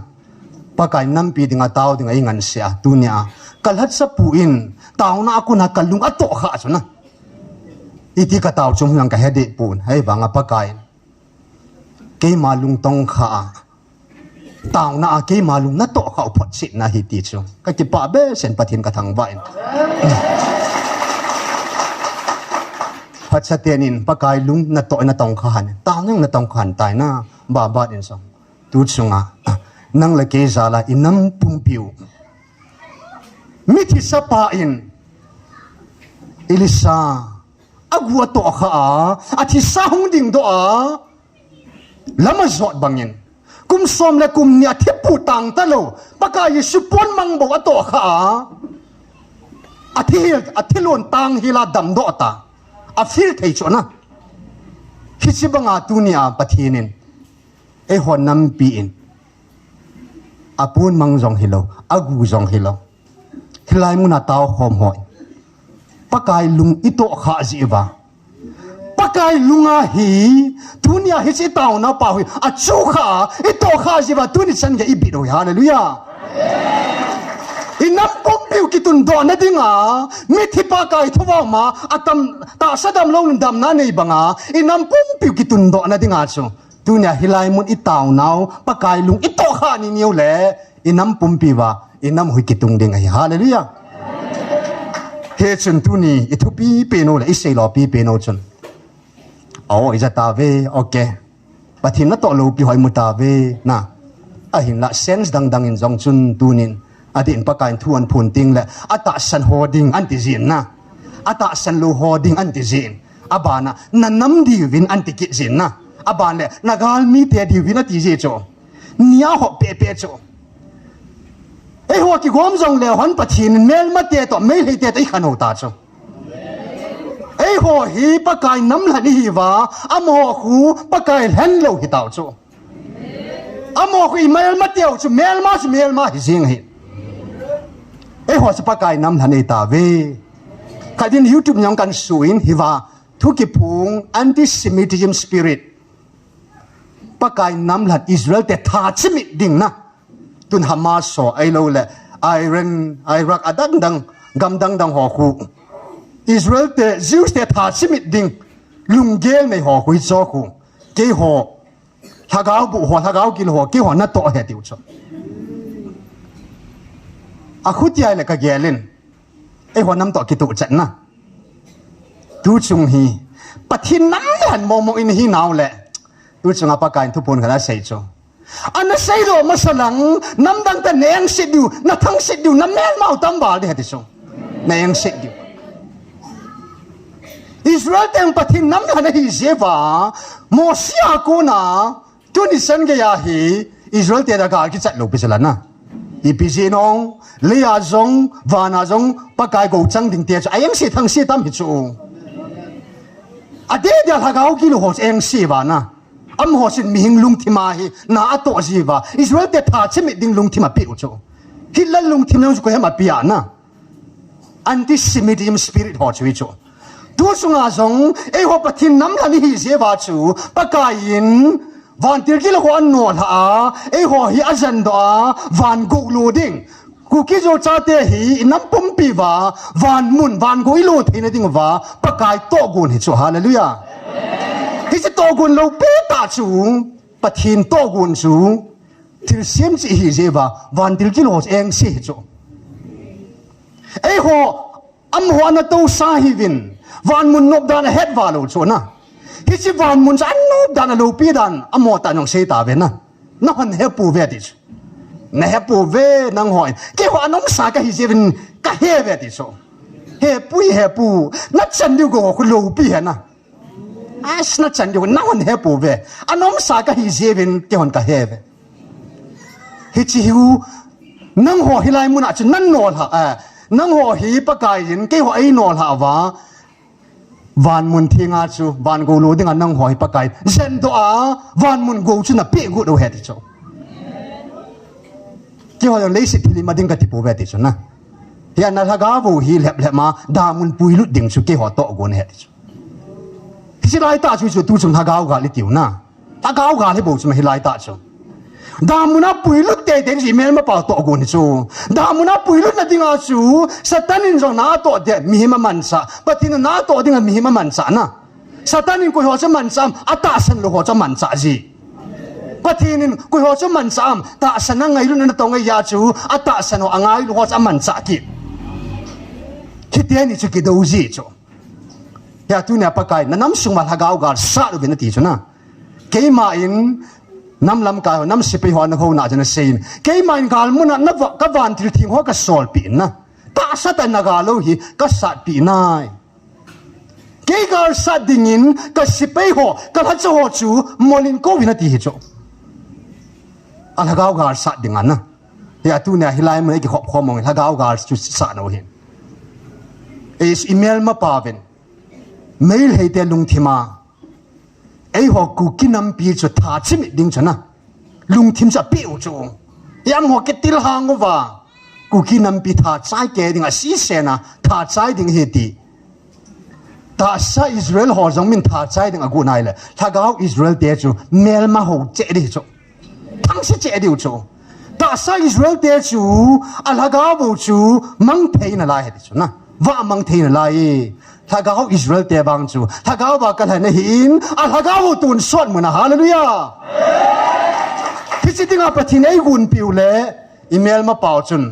pa kain nam pi dinga tao dinga ingan sia dunia kalhat sa puin tao na aku na kalung ato kha chuna iti ka tao chung yang ka hede pun hai banga pa kain ke malung tong kha tao na ke malung na to khau phot sit na hi ti chu ka ki pa be sen pathin ka thang vain phachatenin pakai lung na to na tong khan tao nang na tong khan tai na ba in song tu chunga nang la ke zala inam pumpiu mi thi sapa in Elisa agwa to kha a thi sa hung ding do a lama zot bangin kum som le kum nia thipu tang ta lo paka Yesu pon mang bo ato kha athilon tang hila dam do ta a fil thei chona hichibanga tunia pathinin e hon nam pi in apun mang jong hilo agu jong hilo hilai muna taw khom hoi pakai lung ito kha jiwa pakai lunga hi dunia hi chi taw na pa hui a chu kha ito kha jiwa tuni chan ge ibi ro hallelujah inam pom piu kitun do na dinga mithi pakai thuwa ma atam ta sadam long dam na nei banga inam pom piu kitun do na dinga chu dunia hilai mun itaw naw pakai lung ito kha ni niu le inam pom piwa inam hui kitung ding ai hallelujah he chun tuni ithupi peno le isei lo pi peno chun oh ija ta ve okay pathin na to lo pi hoi mu ta ve na a hin la sense dang dang in jong chun tunin adin pakai thuan phun ting le ata san holding anti zin na ata san lo holding anti zin abana nanam di win anti ki zin na aban le nagal mi te di win ati je cho nia ho pe pe cho e ho ki gom jong le hon pathin mel ma te to mel hi te tai khano ta cho e ho hi pakai nam la ni wa amo khu pakai hen lo hi taw cho amo khu mel ma te chu mel ma hi jing hi e ho sa pakai nam la ni ta ve kadin YouTube nyong kan suin hi wa thu ki phung anti-Semitism spirit pakai nam la Israel te tha chimi ding na tun Hamas so ai lo le Iraq adang dang gam dang ho khu Israel te Jews te tha chimit ding lungel nei ho hui cho khu ke ho thagao kil ho ke ho na to he tiu cho a khutia le ka gelin e ho nam to ki tu chan na tu chung hi pathin nam han mo in hi naw le tu chung apa kain thu pon kana sei cho ana sei ro masalang nam dang ta neng sidu na thang sidu na mel mau tam bal de hati so neng sidu Israel teng pathin nam hana hi jeva mosia ko na tuni san ge ya hi Israel te da ga ki chat lo pisala na ipc nong leya zong wana zong pakai go chang ding te ayang si thang si tam hi chu ade dia hagao ki lo ho eng si wa na am ho sin mi hing lung thima hi na ato jiwa Israel te tha chimi ding lung thima pi chu hilal lung thima chu ko hema pia na anti-Semitism spirit ho chui chu tu sunga zong e ho pathin nam lani hi jewa chu pakain van tir ki lo an no ha e ho hi azan do van go loading ku ki jo cha te hi nam pum pi wa van go lo thina ding wa pakai to gun hi chu hallelujah hi chi to gun lo pe ta chu pathin to gun chu thil sim chi hi jewa van tir ki lo eng si chu e ho am ho na to sa hi vin van mun nop dan het va lo chu na hi chi van mun san nop dan lo pi dan amo ta nong se ta ve na na han he pu ve ti na he pu ve nang hoi ke ho anong sa ka hi jevin ka he ve ti so he pu na chan du go ku lo pi he na as na chan du na han he pu ve anong sa ka hi jevin ke hon ka he ve hi chi hu nang ho hi lai mun a chu nan no ha nang ho hi pa kai yin ke ho ai no ha wa van mun thinga chu van go lo ding nang ho hi pa kai zen do a van mun go chu na pe go do he ti chu ki ho le si thili ma ding ka ti po ve ti chu na ya na thaga bu hi lep ma da mun pui lu ding chu ke ho to go ne he ti chu si lai ta chu tu chung thaga ga li tiu na thaga ga le bo chu ma hi lai ta chu damuna puilu te den ji mel ma pa to go ni chu damuna puilu na dinga chu satanin jong na to de mi ma man sa patin na to dinga mi ma man sa na satanin ko ho cha man sam ata san lo ho cha man sa ji patinin ko ho cha man sam ta san ngai lu na to ngai ya chu ata san ho angai lu ho cha man sa ki ki te ni chu ki do ji chu ya tu na pa kai na nam sung ma hagao ga sa lu bin ti chu na ke ma in nam lam ka nam sipi ho na ho na jana sein ke main gal mun na ka van til thing ho ka sol pi na ta sa ta na ga lo hi ka sa pi nai cái gar sát đình in cái sip ấy họ cái hát cho họ chú molin có vina ti cho anh hagao gar sát đình anh na ya tu nè hilai mình cái họ mong hagao gar chú sát nào hin is email mà paven mail hay tên lung thima ấy họ cụ kinh năm pi cho thà chim đinh cho na lung thim sa piu cho yam họ cái til hang và cụ kinh năm pi thà trái cái đinh à xí xe na thà trái đinh hết đi ta sa Israel họ giống mình thà trái đinh à cụ này là thà gạo Israel để cho mail mà họ chế đi cho thằng sẽ chế đi cho ta sa Israel để cho al gạo bộ cho mang thấy na lại hết cho na và mang thấy na lại thà gạo Israel để bằng cho thà gạo và cái này hin al gạo tuần suốt mà na hallelujahที่จริงอ่ะประเทศไอ้หุ่นปิวเล่อีเมลมาเป่าจน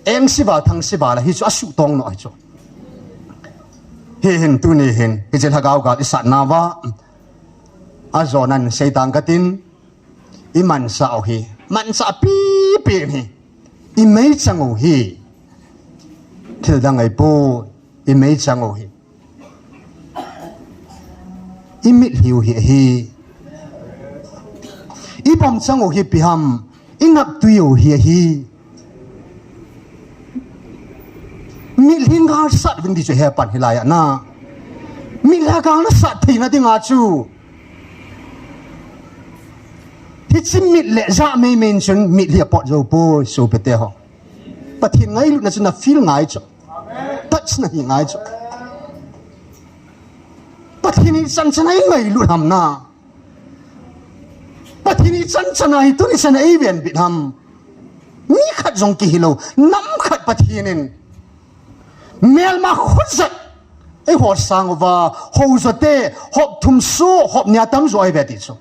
เอ็มสิบาทั้งสิบาละฮิจุอาสุตองหน่อยจ้ะเห็นตัวนี้เห็นที่จะทักเอากับอิสระนาวะอาจอนั้นเสตังกัตินอีมันสาวฮีมันสาวปีปีนี่อีไม่จังโอฮีที่ดังไอ้ปูอีไม่จังโอฮีอีมิดหิวฮีอีบอมจังโอฮีพิฮัมอีนับตุยโอฮีมิลิงกาสัตว์วิ่งที่จะเฮปันฮิลายนะมิลากาลสัตว์ที่นั่นที่งาจูที่จิมิเลจะไม่เมนชั่นมิเลียปอดโจโปสูเปเตหอปะที่ไงลุนั่นจะน่าฟีลไงจ้ะตัดน่ะยังไงจ้ะปะที่นี่ฉันจะไหนไงลุทำนะปะที่นี่ฉันจะไหนตัวนี้ฉันไอเวียนบิดทำมีขัดจงกี่ฮิโลน้ำขัดปะที่นี่เมลมาขุดสัตไอ้หัวสังว่าหัวสัตย์หัวทุ่มสู้หัวเนี่ยตั้มจ่อยเวทีสู้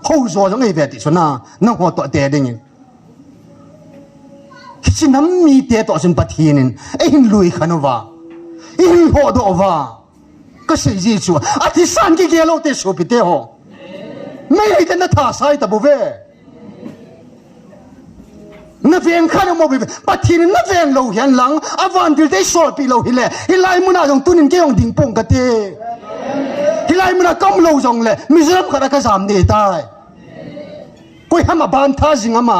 หัวจ่อยต้องไอ้เวทีสู้นะนั่งหัวตัวเตะดิ่งคิดน้ำมีเตะตัวจนปะทีนึงไอ้หินลุยขันว่าไอ้หินหัวตัวว่าก็เสียจีชัวอาทิตย์สันกี่เกล้าเตะสู้ไปเตะหัวไม่ได้แต่น่าท้าทายแต่บุเว่นับเองข้าเราโมบิปัจจุบันนับเองเราเห็นหลังอวันที่ได้สอบปีเราเห็นเลยฮิไลมุนาจงตุนินเกี่ยงดิ่งปงกะเตฮิไลมุนากำเราจงเลยมิสรับข้าราชการนี่ได้ก็ยังมาบานท่าสิงห์มา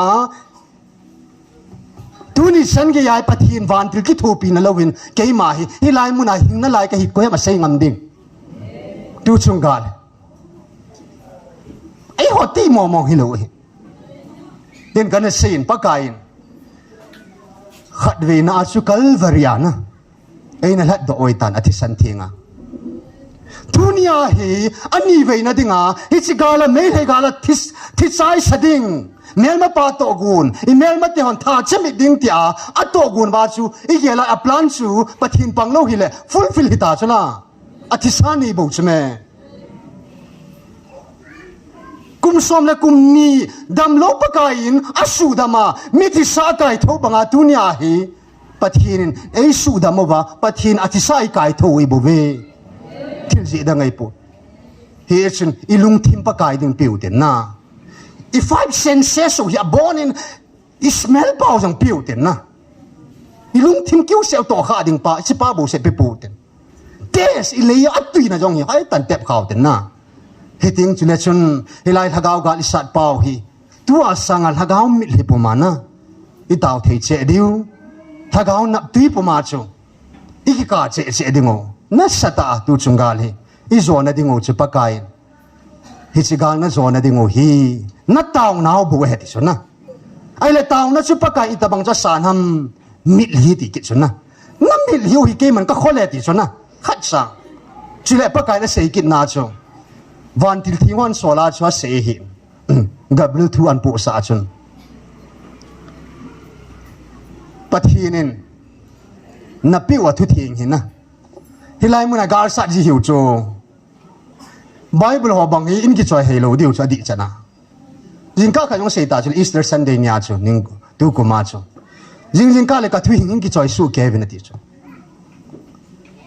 ตุนิสันเกี่ยปัจจุบันวันที่คิดทูปีนั่นเราเห็นเกี่ยมาฮิไลมุนาหิงนั่นไลก็ฮิก็ยังมาเซ็งอันดิ่งดูชงกาลไอ้หัวตีมองฮิโลเห็นเดินกันเสียนปะกายขัดเวน่าสุกัลวาริยานะไอ้นั่นแหละดอยตันอธิสันทิงะทุนยาฮีอันนี้เวน่าดิ่งะฮิจิกาลไม่ให้กาลทิศายสดิ่งเมลมาปาโตกุนอีเมลมาเที่ยวท่าเชมิดิ่งที่อัตโตกุนบาจูอีเกล่าอัปลันจูปะทินปังโลหิเลฟุลฟิลฮิตาชนะอธิสานีบุกใช่ไหมกุมสมและกุมนี้ดำโลปกายินอาสูดามามิติสากายทูบังอาตุนีอาฮีปะทีนินไอสูดามาวะปะทีนอธิสายกายทูอิบุเวทิลจีดังไงปุ๊เฮียชินอิลุงทิมปกายดิ่งปิวเดนนะอี5 senses of your born in smell เปล่าจังปิวเดนนะอีลุงทิมคิวเซลตัวขาดิ่งป้าชิป้าบูเซปิปูเดนเทสอีเลยอัดตุยนะจงฮีให้ตันเต็บข่าวเดนนะเฮติงจุเลชนเฮลัยทักเอากาลิสัตเปล่าฮีตัวสังกัดทักเอามิดฮิปมานะอีดาวเทเจดิวทักเอานับตุยปมาจูอีกกาเจดิงโอนัสตาตูจุงกาลีอีโซนดิงโอจุปะกายฮิจิกาลนัสโซนดิงโอฮีนัดตาวนาบุเฮติชนะไอเลตาวนัจุปะกายอีตาบังจะสานฮัมมิดฮิติกิชนะนับมิดฮิวฮิเกมันก็ข้อเลติชนะขัดสังจุเลปะกายและเสกินนาจูวันที่ทิ้งวันโซลาชัวเสียหินกับลูทูอันปุษาจุนปะทีนินนับปีวัตถุทิ้งหินนะฮิไลมุนากาสัตจิหิวโจไบเบิลหัวบังฮีอินกิจอยเฮโลดิวจะดิจนะยิงก้าขยงเสตาจุลอีสเตอร์ซันเดย์เนี่ยจุนิงดูกุมาจุยิงก้าเลยกัทุยหินกิจอยสู้เกวินติจุ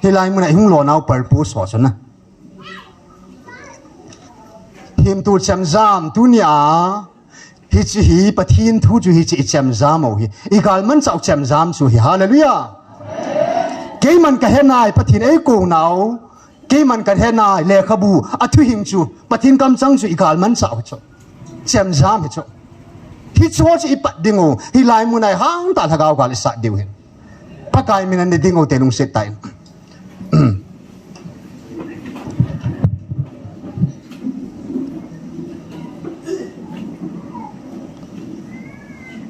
ฮิไลมุนาหิงโลนาวเปิร์ปูสอจุนนะหิมตูจำจามตุนีอาฮิจิฮีปะทีนทูจูฮิจิจำจามเอาฮีอีกาลมันจะเอาจำจามจูฮีฮาเลลูยาเกมันก็เห็นนายปะทีนไอ้กูนาว cái mình cần hết na lệ khabu à thu hình chu pathin kam chang chu igal man chao chu chem jam chu hi chu chi pat dingo hi lai mu nai hang ta thagao gal sa diu hin pakai minan de dingo te lung se tai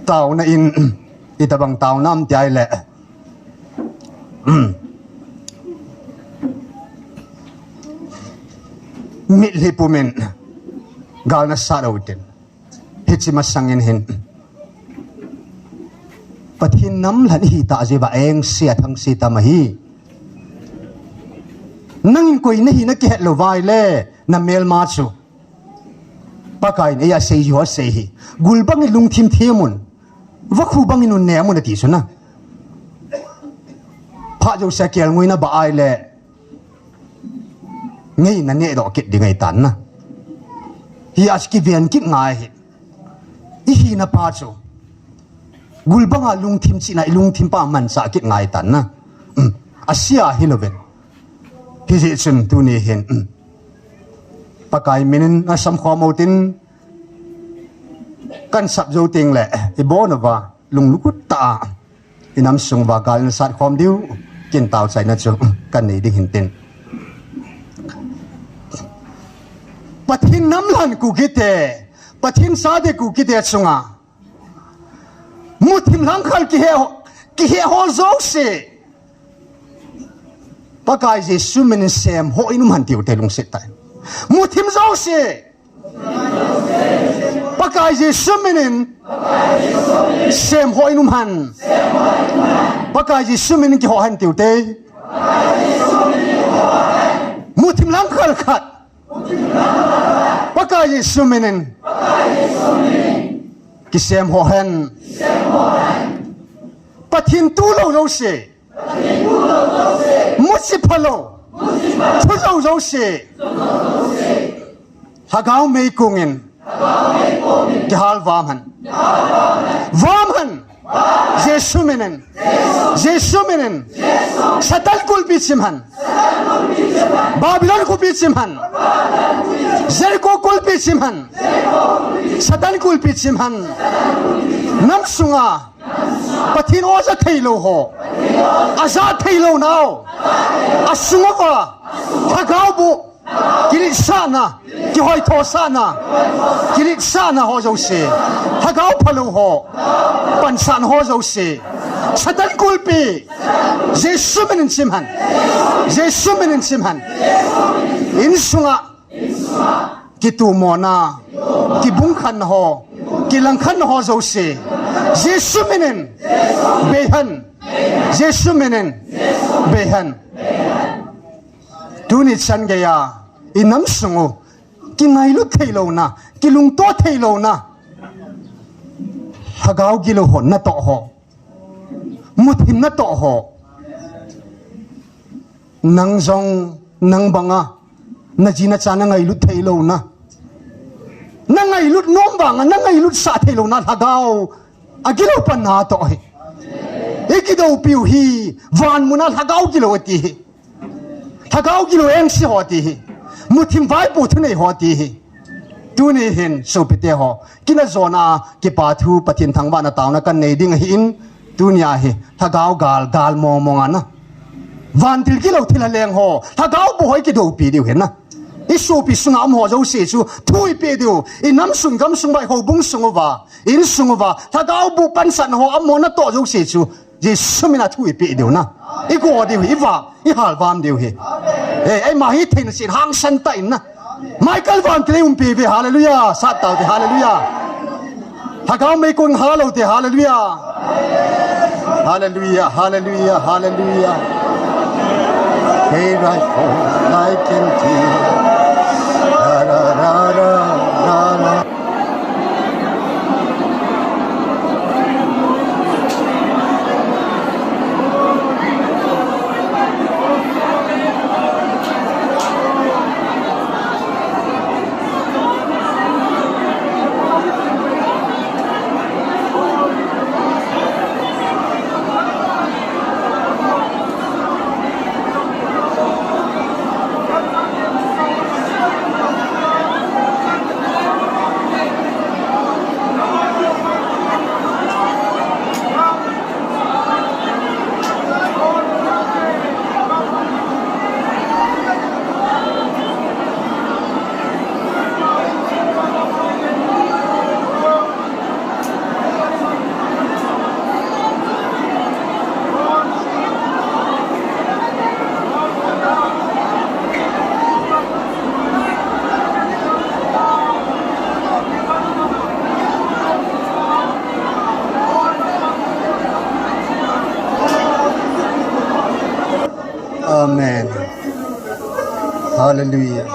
tao na in itabang tao nam ti ai le mit lipumin gal na sa rawtin hitsi masangin hin pathin nam lan hi ta je ba eng sia thang si ta mahi nangin koi na hi na ke lo vai le na mel ma chu pakai ne ya sei yo sei hi gulbang lung thim themun wa khu bang inu ne mun ti suna pha jo sa kel ngui na ba ai le ngay na ne do kit di ngay tan na hi aski vian kit ngai hi na pa chu gulbanga lung thim chi na lung thim pa man sa kit ngai tan na asia hiloven hi ji chun tu ni hen pakai minin asam kho motin kan sap zo ting le i bonova lung lukut ta inam sung ba gal na sat khom diu kin taw chai na chu kan nei ding hin tin pathin nam lan ku kite pathin sa de ku kite chunga muthim lang khal ki he ho zo se pakai je sumin sem ho inum han tiu te lung se tai muthim zo se pakai je sumin sem ho inum han pakai je sumin ki ho han tiu te muthim lang khal khat pakai je sumin ki sem ho han pathin tu lo zo se musi phalo thu zo zo se hagao mei kungin ki hal vam han jesu menen satal kul bichim han babylon ku bichim han jericho kul bichim han satal kul bichim han nam sunga pathin oza thailo ho aza thailo nao asunga ba hagao bu kilit sana ki hoi tho sana kilit sana ho zo se hagao phalo ho pan san ho zo se satan kulpi jesu menen simhan in sunga ki tu mona ki bung khan ho ki lang khan ho zo se jesu menen behan tu ni chan ge ya inam sungu ki ngai lu thailo na ki lung to thailo na hagao gi lo hon na to ho muthim na to ho nang zong nang banga na jina chana ngai lu thailo na ngai lu nom banga ngai lu sa thailo na hagao agilo pan na to he ekido piu hi van muna hagao gi lo ti hagao gi lo eng si ho ti muthim vai pu thu nei ho ti tu ni hin so pite ho kina zona ki pa thu pathin thangwa na taw na kan nei ding hin dunia hi hagao gal mo nga na van til ki lo thila leng ho hagao bu hoi ki do pi diu hen na isu pi sunga am ho zo se chu thui pe diu inam sung gam sung bai ho bung sung wa in sung wa hagao bu pan san ho am mo na to zo se chu je sumina thui pe diu na i go diu hi wa i hal vam diu hi ai ma hi thein sin hang san ta in na Michael van Kleum pi ve hallelujah sat tau te hallelujah hagao me kun halo te hallelujah hallelujah hallelujah hallelujah hey right I can feel ra ra ra ra ra Amen. Hallelujah.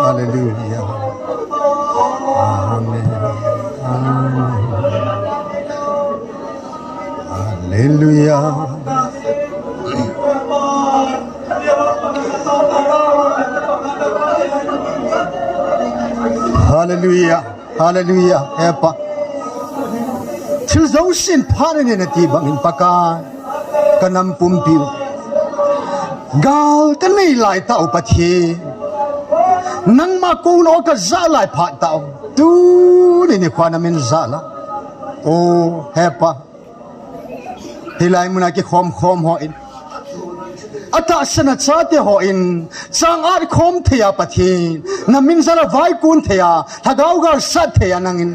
Hallelujah. Amen. Hallelujah. Hallelujah. Hallelujah. Epa. Chil dấu xin phá nên là ti bằng in paka kanam pumpiu. Gal kan nei lai tao pathi. Nang ma ko no ka za lai pha tao. Tu ni khwana min za la. O hepa. Hilai muna ki khom ho in. Ata sana chate ho in chang ar khom thea pathi. Na min zara vai kun thea. Thagau gar sat thea nangin.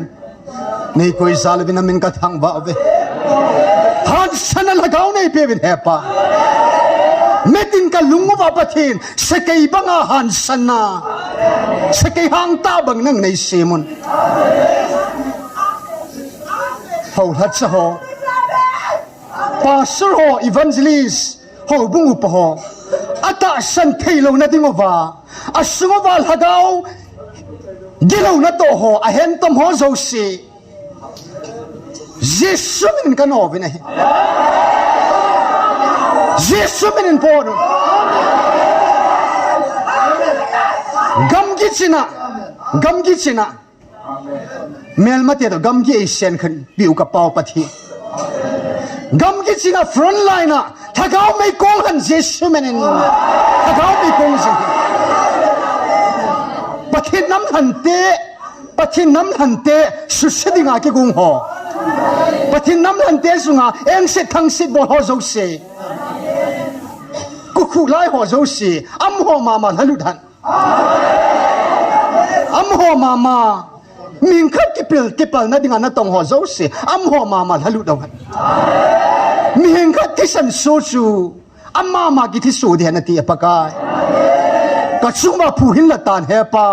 Nei koi sal bin min ka thang ba ve. Han sana lagau nei pe bin hepa. Metin ka lungu ba pathin sakay banga han sana sakay hang ta bang nang nei simon ho hat sa ho pastor ho evangelist ho bungu pa ho ata san thailo na dingova asungova lhagau gilo na to ho a hen tom ho zo si Jesus min ka no vin Jesus min por gamgi china mel mate do gamgi asian khan piu ka pau pathi gamgi china front line na thagau mai kong han Jesus min thagau mai kong jing pathin nam hante susidinga ki gung ho pathin nam hante sunga eng se thang sit bo ho zo se ku lai ho zo si am ho mama halut han am ho mama min khat kipal na dinga na tong ho zo si am ho mama halut dong min khat ti san so chu am mama ki thi su de na ti apakai ka chuma phu hin la tan he pa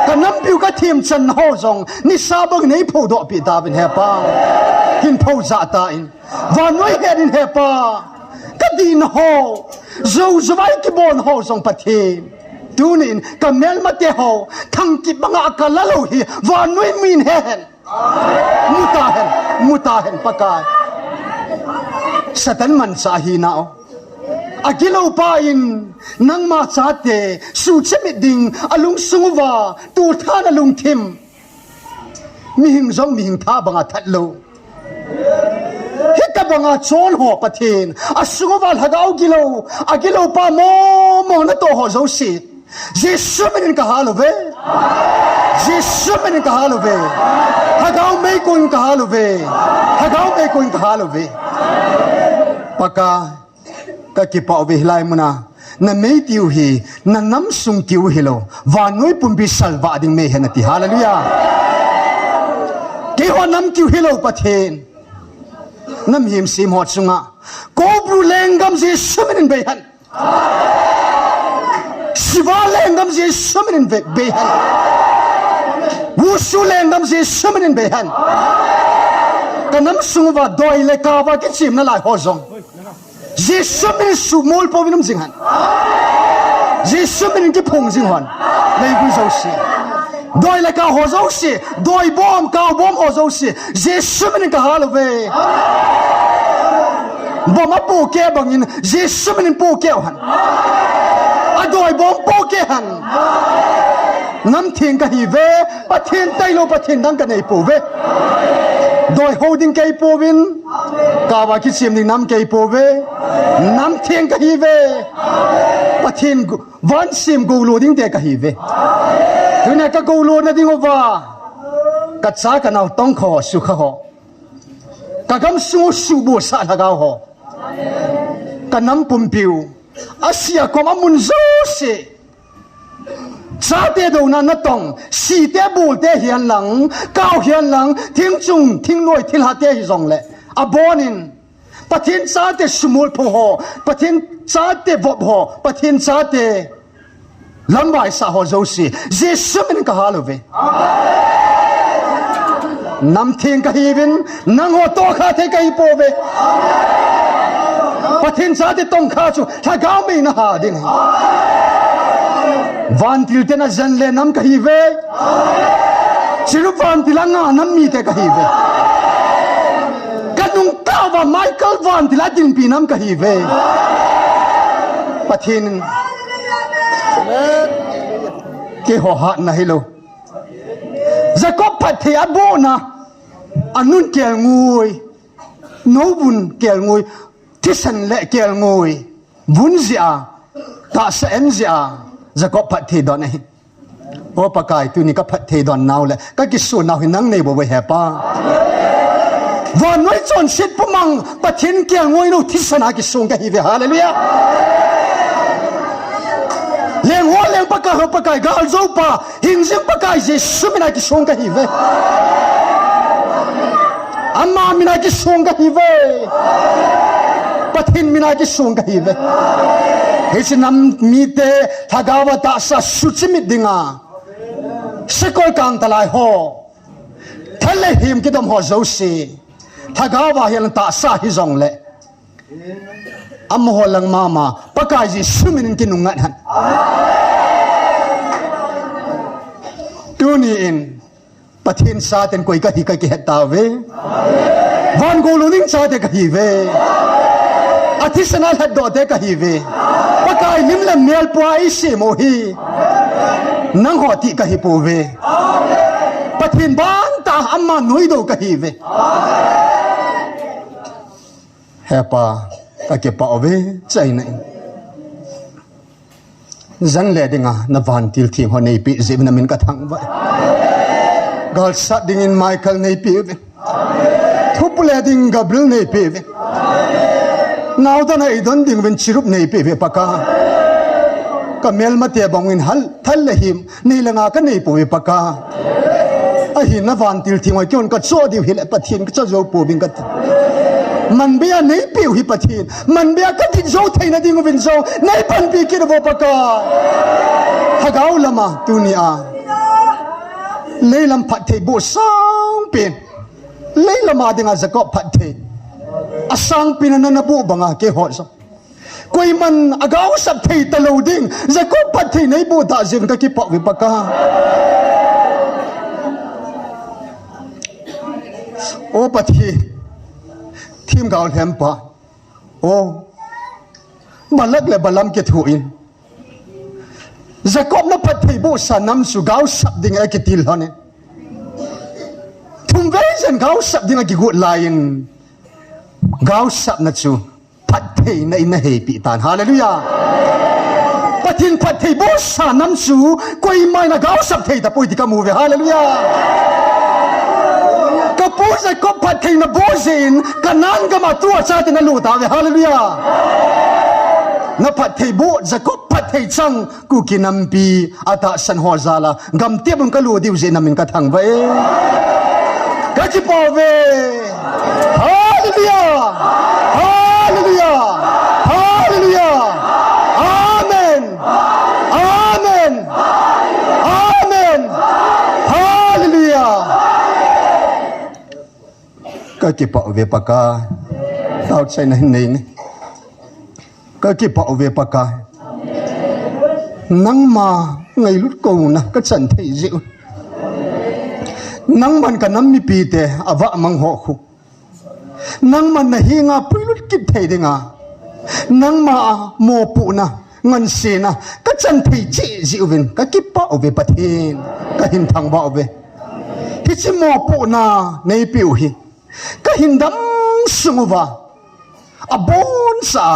ka nam piu ka thim chan ho zong ni sa bang nei pho do pi da bin he pa hin pho za ta in van noi he din he pa kadin ho zo zwai ki bon ho song pathin tunin kamel mate ho thang ki banga kala lo hi van noi min hen muta hen pakai satan man sa hi nao agilo pa in nang ma chate su chemit ding alung sungwa tu than alung thim mi hing zong mi hing tha banga thatlo hika banga chon ho pathin asungwa lhagau agilo pa mo na to ho zo si Jesus min ka halove Jesus min ka halove hagau me kun ka halove paka ka ki pa ve hilai muna na me tiu hi na nam sung tiu hilo wa noi pum bi salwa ding me henati hallelujah ke ho nam tiu hilo pathin nam him sim hot sunga ko bru lengam je sumin be han siwa lengam je sumin be han wusu lengam je sumin be han kanam sungwa doi le ka wa ki chim na lai ho zong Jesus min su mol po vinum jing han Jesus min ki phong jing han nei bu zo si doi la ka ho zo si doi bom ho zo si Jesus min ka halove bom a po ke bangin Jesus min po ke han a doi bom po ke han nam thing ka hi ve pathin tailo pathin dang ka nei po ve doi holding kai po vin kawa ki sim ding nam kai po ve nam theng ka hi ve pathin van sim go lo ding te ka hi ve tuna ka go lo na ding ova ka cha ka naw tong kho su kha ho ka gam su bo sa la ga ho ka nam pum piu asia ko ma mun zo se cha te do na na tong si te bul te hian lang cao hian lang thing chung thing noi thil ha te hi zong le a bonin pathin cha te sumul pho ho pathin cha te vop ho pathin cha te lambai sa ho zo si Jesus min ka halove nam thing ka hi vin nang ho to kha the kai po ve ประเทศชาติต้องข้าชูถ้าเขาไม่น่าดิ้งวันที่เทน่าจันเลน้ำกะฮิเวชิรุวันที่ละงาน้ำมีแต่กะฮิเวกันนุ่งก้าวว่าไมเคิลวันที่ละจินปีน้ำกะฮิเวประเทศเกี่ยวหัดนะฮิโลจะก็ประเทศอโบนะอันนู้นเกี่ยวงวยโนบุนเกี่ยวงวยที่สันเละเกี่ยวงวยบุญเสียตาเสนเสียจะก็ประเทศดอนนี้โอ้ปากายตัวนี้ก็ประเทศดอนนาวเลยก็กิสูนนาวหินังในบ่ไว้แห่ป้าวันไว้จนสิทธิ์พมังประเทศเกี่ยวงวยนู้ที่สนากิสูงกันฮิเวฮาเลลูยาเลี้ยงหัวเลี้ยงปากายหัวปากายกาลโจป้าหินซิงปากายเจสุมินากิสูงกันฮิเวอามามินากิสูงกันฮิเวประเทศมินากิสูงกันฮิเวเฮ้ยนำมีเตถ้ากาวตาสสุดมิดดิงาสกุลกังตลายหัวทะเลหิมกิดมหัวเจ้าสีถ้ากาวเฮลันตาสาฮิจงเล่อมหัวลังมาปากายจีสุมินกินุงัดหันตัวนี้เองประเทศชาติเป็นกุยกะฮิกะกิเหตาเววันกูลุนิงชาติกะฮิเวอาทิตย์นั้นหัดโดดกะฮิเวปากายนิมเลมเมลปัวอิเชโมฮีนังหัวติกะฮิปูเวประเทศบ้านตาอัมมาหนุยโดกะฮิเวเฮปากะเก็บปะเวใจไหนจังเลดิงะนวันติลทีหัวในปีจิบนามินกะทังไว้กอลสัดดิ่งไมเคิลในปีเวทุบเลดิ่งกับบิลในปีเวนาตอนไอ้ดนดิ่งเป็นชิรุปในปีเวปากาก็เมลมาเตียบงินฮัลทัลเลหิมนี่ละงากันในปูเวปากาไอ้หินนวันติลทีหัวจนก็โซดิวฮิเลปะทินก็จะโจปูบิงกัดมันเบียในปีวฮิปะทินมันเบียก็ติดโจไทยนะดิ่งวินโจในปันปีกิดโวปากาฮักเอาละมาตุนีอาเลยลำพัดเทบุสังปีนเลยลำมาดิ่งอาจะก็พัดเทอาสังปีนั้นนับบุบังอาเกหัวซะกุยมันอากาศสับเทตะลูดิ่งจะก็พัดเทในบุตรจิมก็คิดปะวิปากาโอ้พัดเททีมกาวแหมปะโอ้บัลลักเลยบัลลัมเกตุอินจะก็นับพัดเทบุสันน้ำสุกาวสับดิ่งไอ้กิติลฮะเนี่ยทุ่มเวสันกาวสับดิ่งไอ้กิกุลายน์กาวสับนัดชูพัดเทในอินเฮปิตานฮาเลลูยาปัทินพัดเทบุสันน้ำสูกุยไม่นะกาวสับเทตะปุยติกามูเวฮาเลลูยากระปูจะก็พัดเทนะบูซินกันนั้นก็มาตัวชาตินัลูตาเวฮาเลลูยานับพัดเทบุจะก็พัดเทจังกูกินน้ำปีอาตาสันหัวซาลากำเทียบมันก็รู้ดิวเจนามินกระทังไว้กัจจิปอเวฮาเลลูยาฮาเลลูยาฮาเลลูยาอาเมนอาเมนอาเมนฮาเลลูยากัจจิปอเวปากาเอาใจในนี้ก็คิดพอเวปากายนั่งมาไงลุดกูนะก็ฉันเทจิวนั่งมันกันน้ำมีปีเตอวะมังหอกนั่งมันนะฮิงาปุยลุดกิดเทดิงานั่งมาโมปุนะเงินเสนะก็ฉันเทจิจิวินก็คิดพอเวปะเทนก็หินทางบ่เวที่ชิโมปุนะในปิวฮีก็หินดำสงวะอบอนซา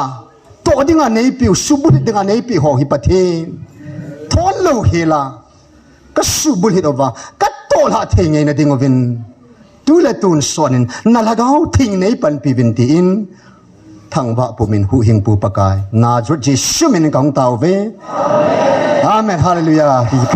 ตัวดิ่งอันนี้ปิวสุบุลิดิ่งอันนี้ปิวหอฮิปะเทนทอนโลเฮลาก็สุบุลิดอวะก็โตละเทงไงนะดิ่งวินดูแลตูนส่วนนั้นนั่นละเขาทิ้งในปันปีวินตีนทั้งว่าผู้มินหูหิงปูปากายนาจุดจีสุมินกองเตาเวอาเมนฮาเลลูยาที่ไป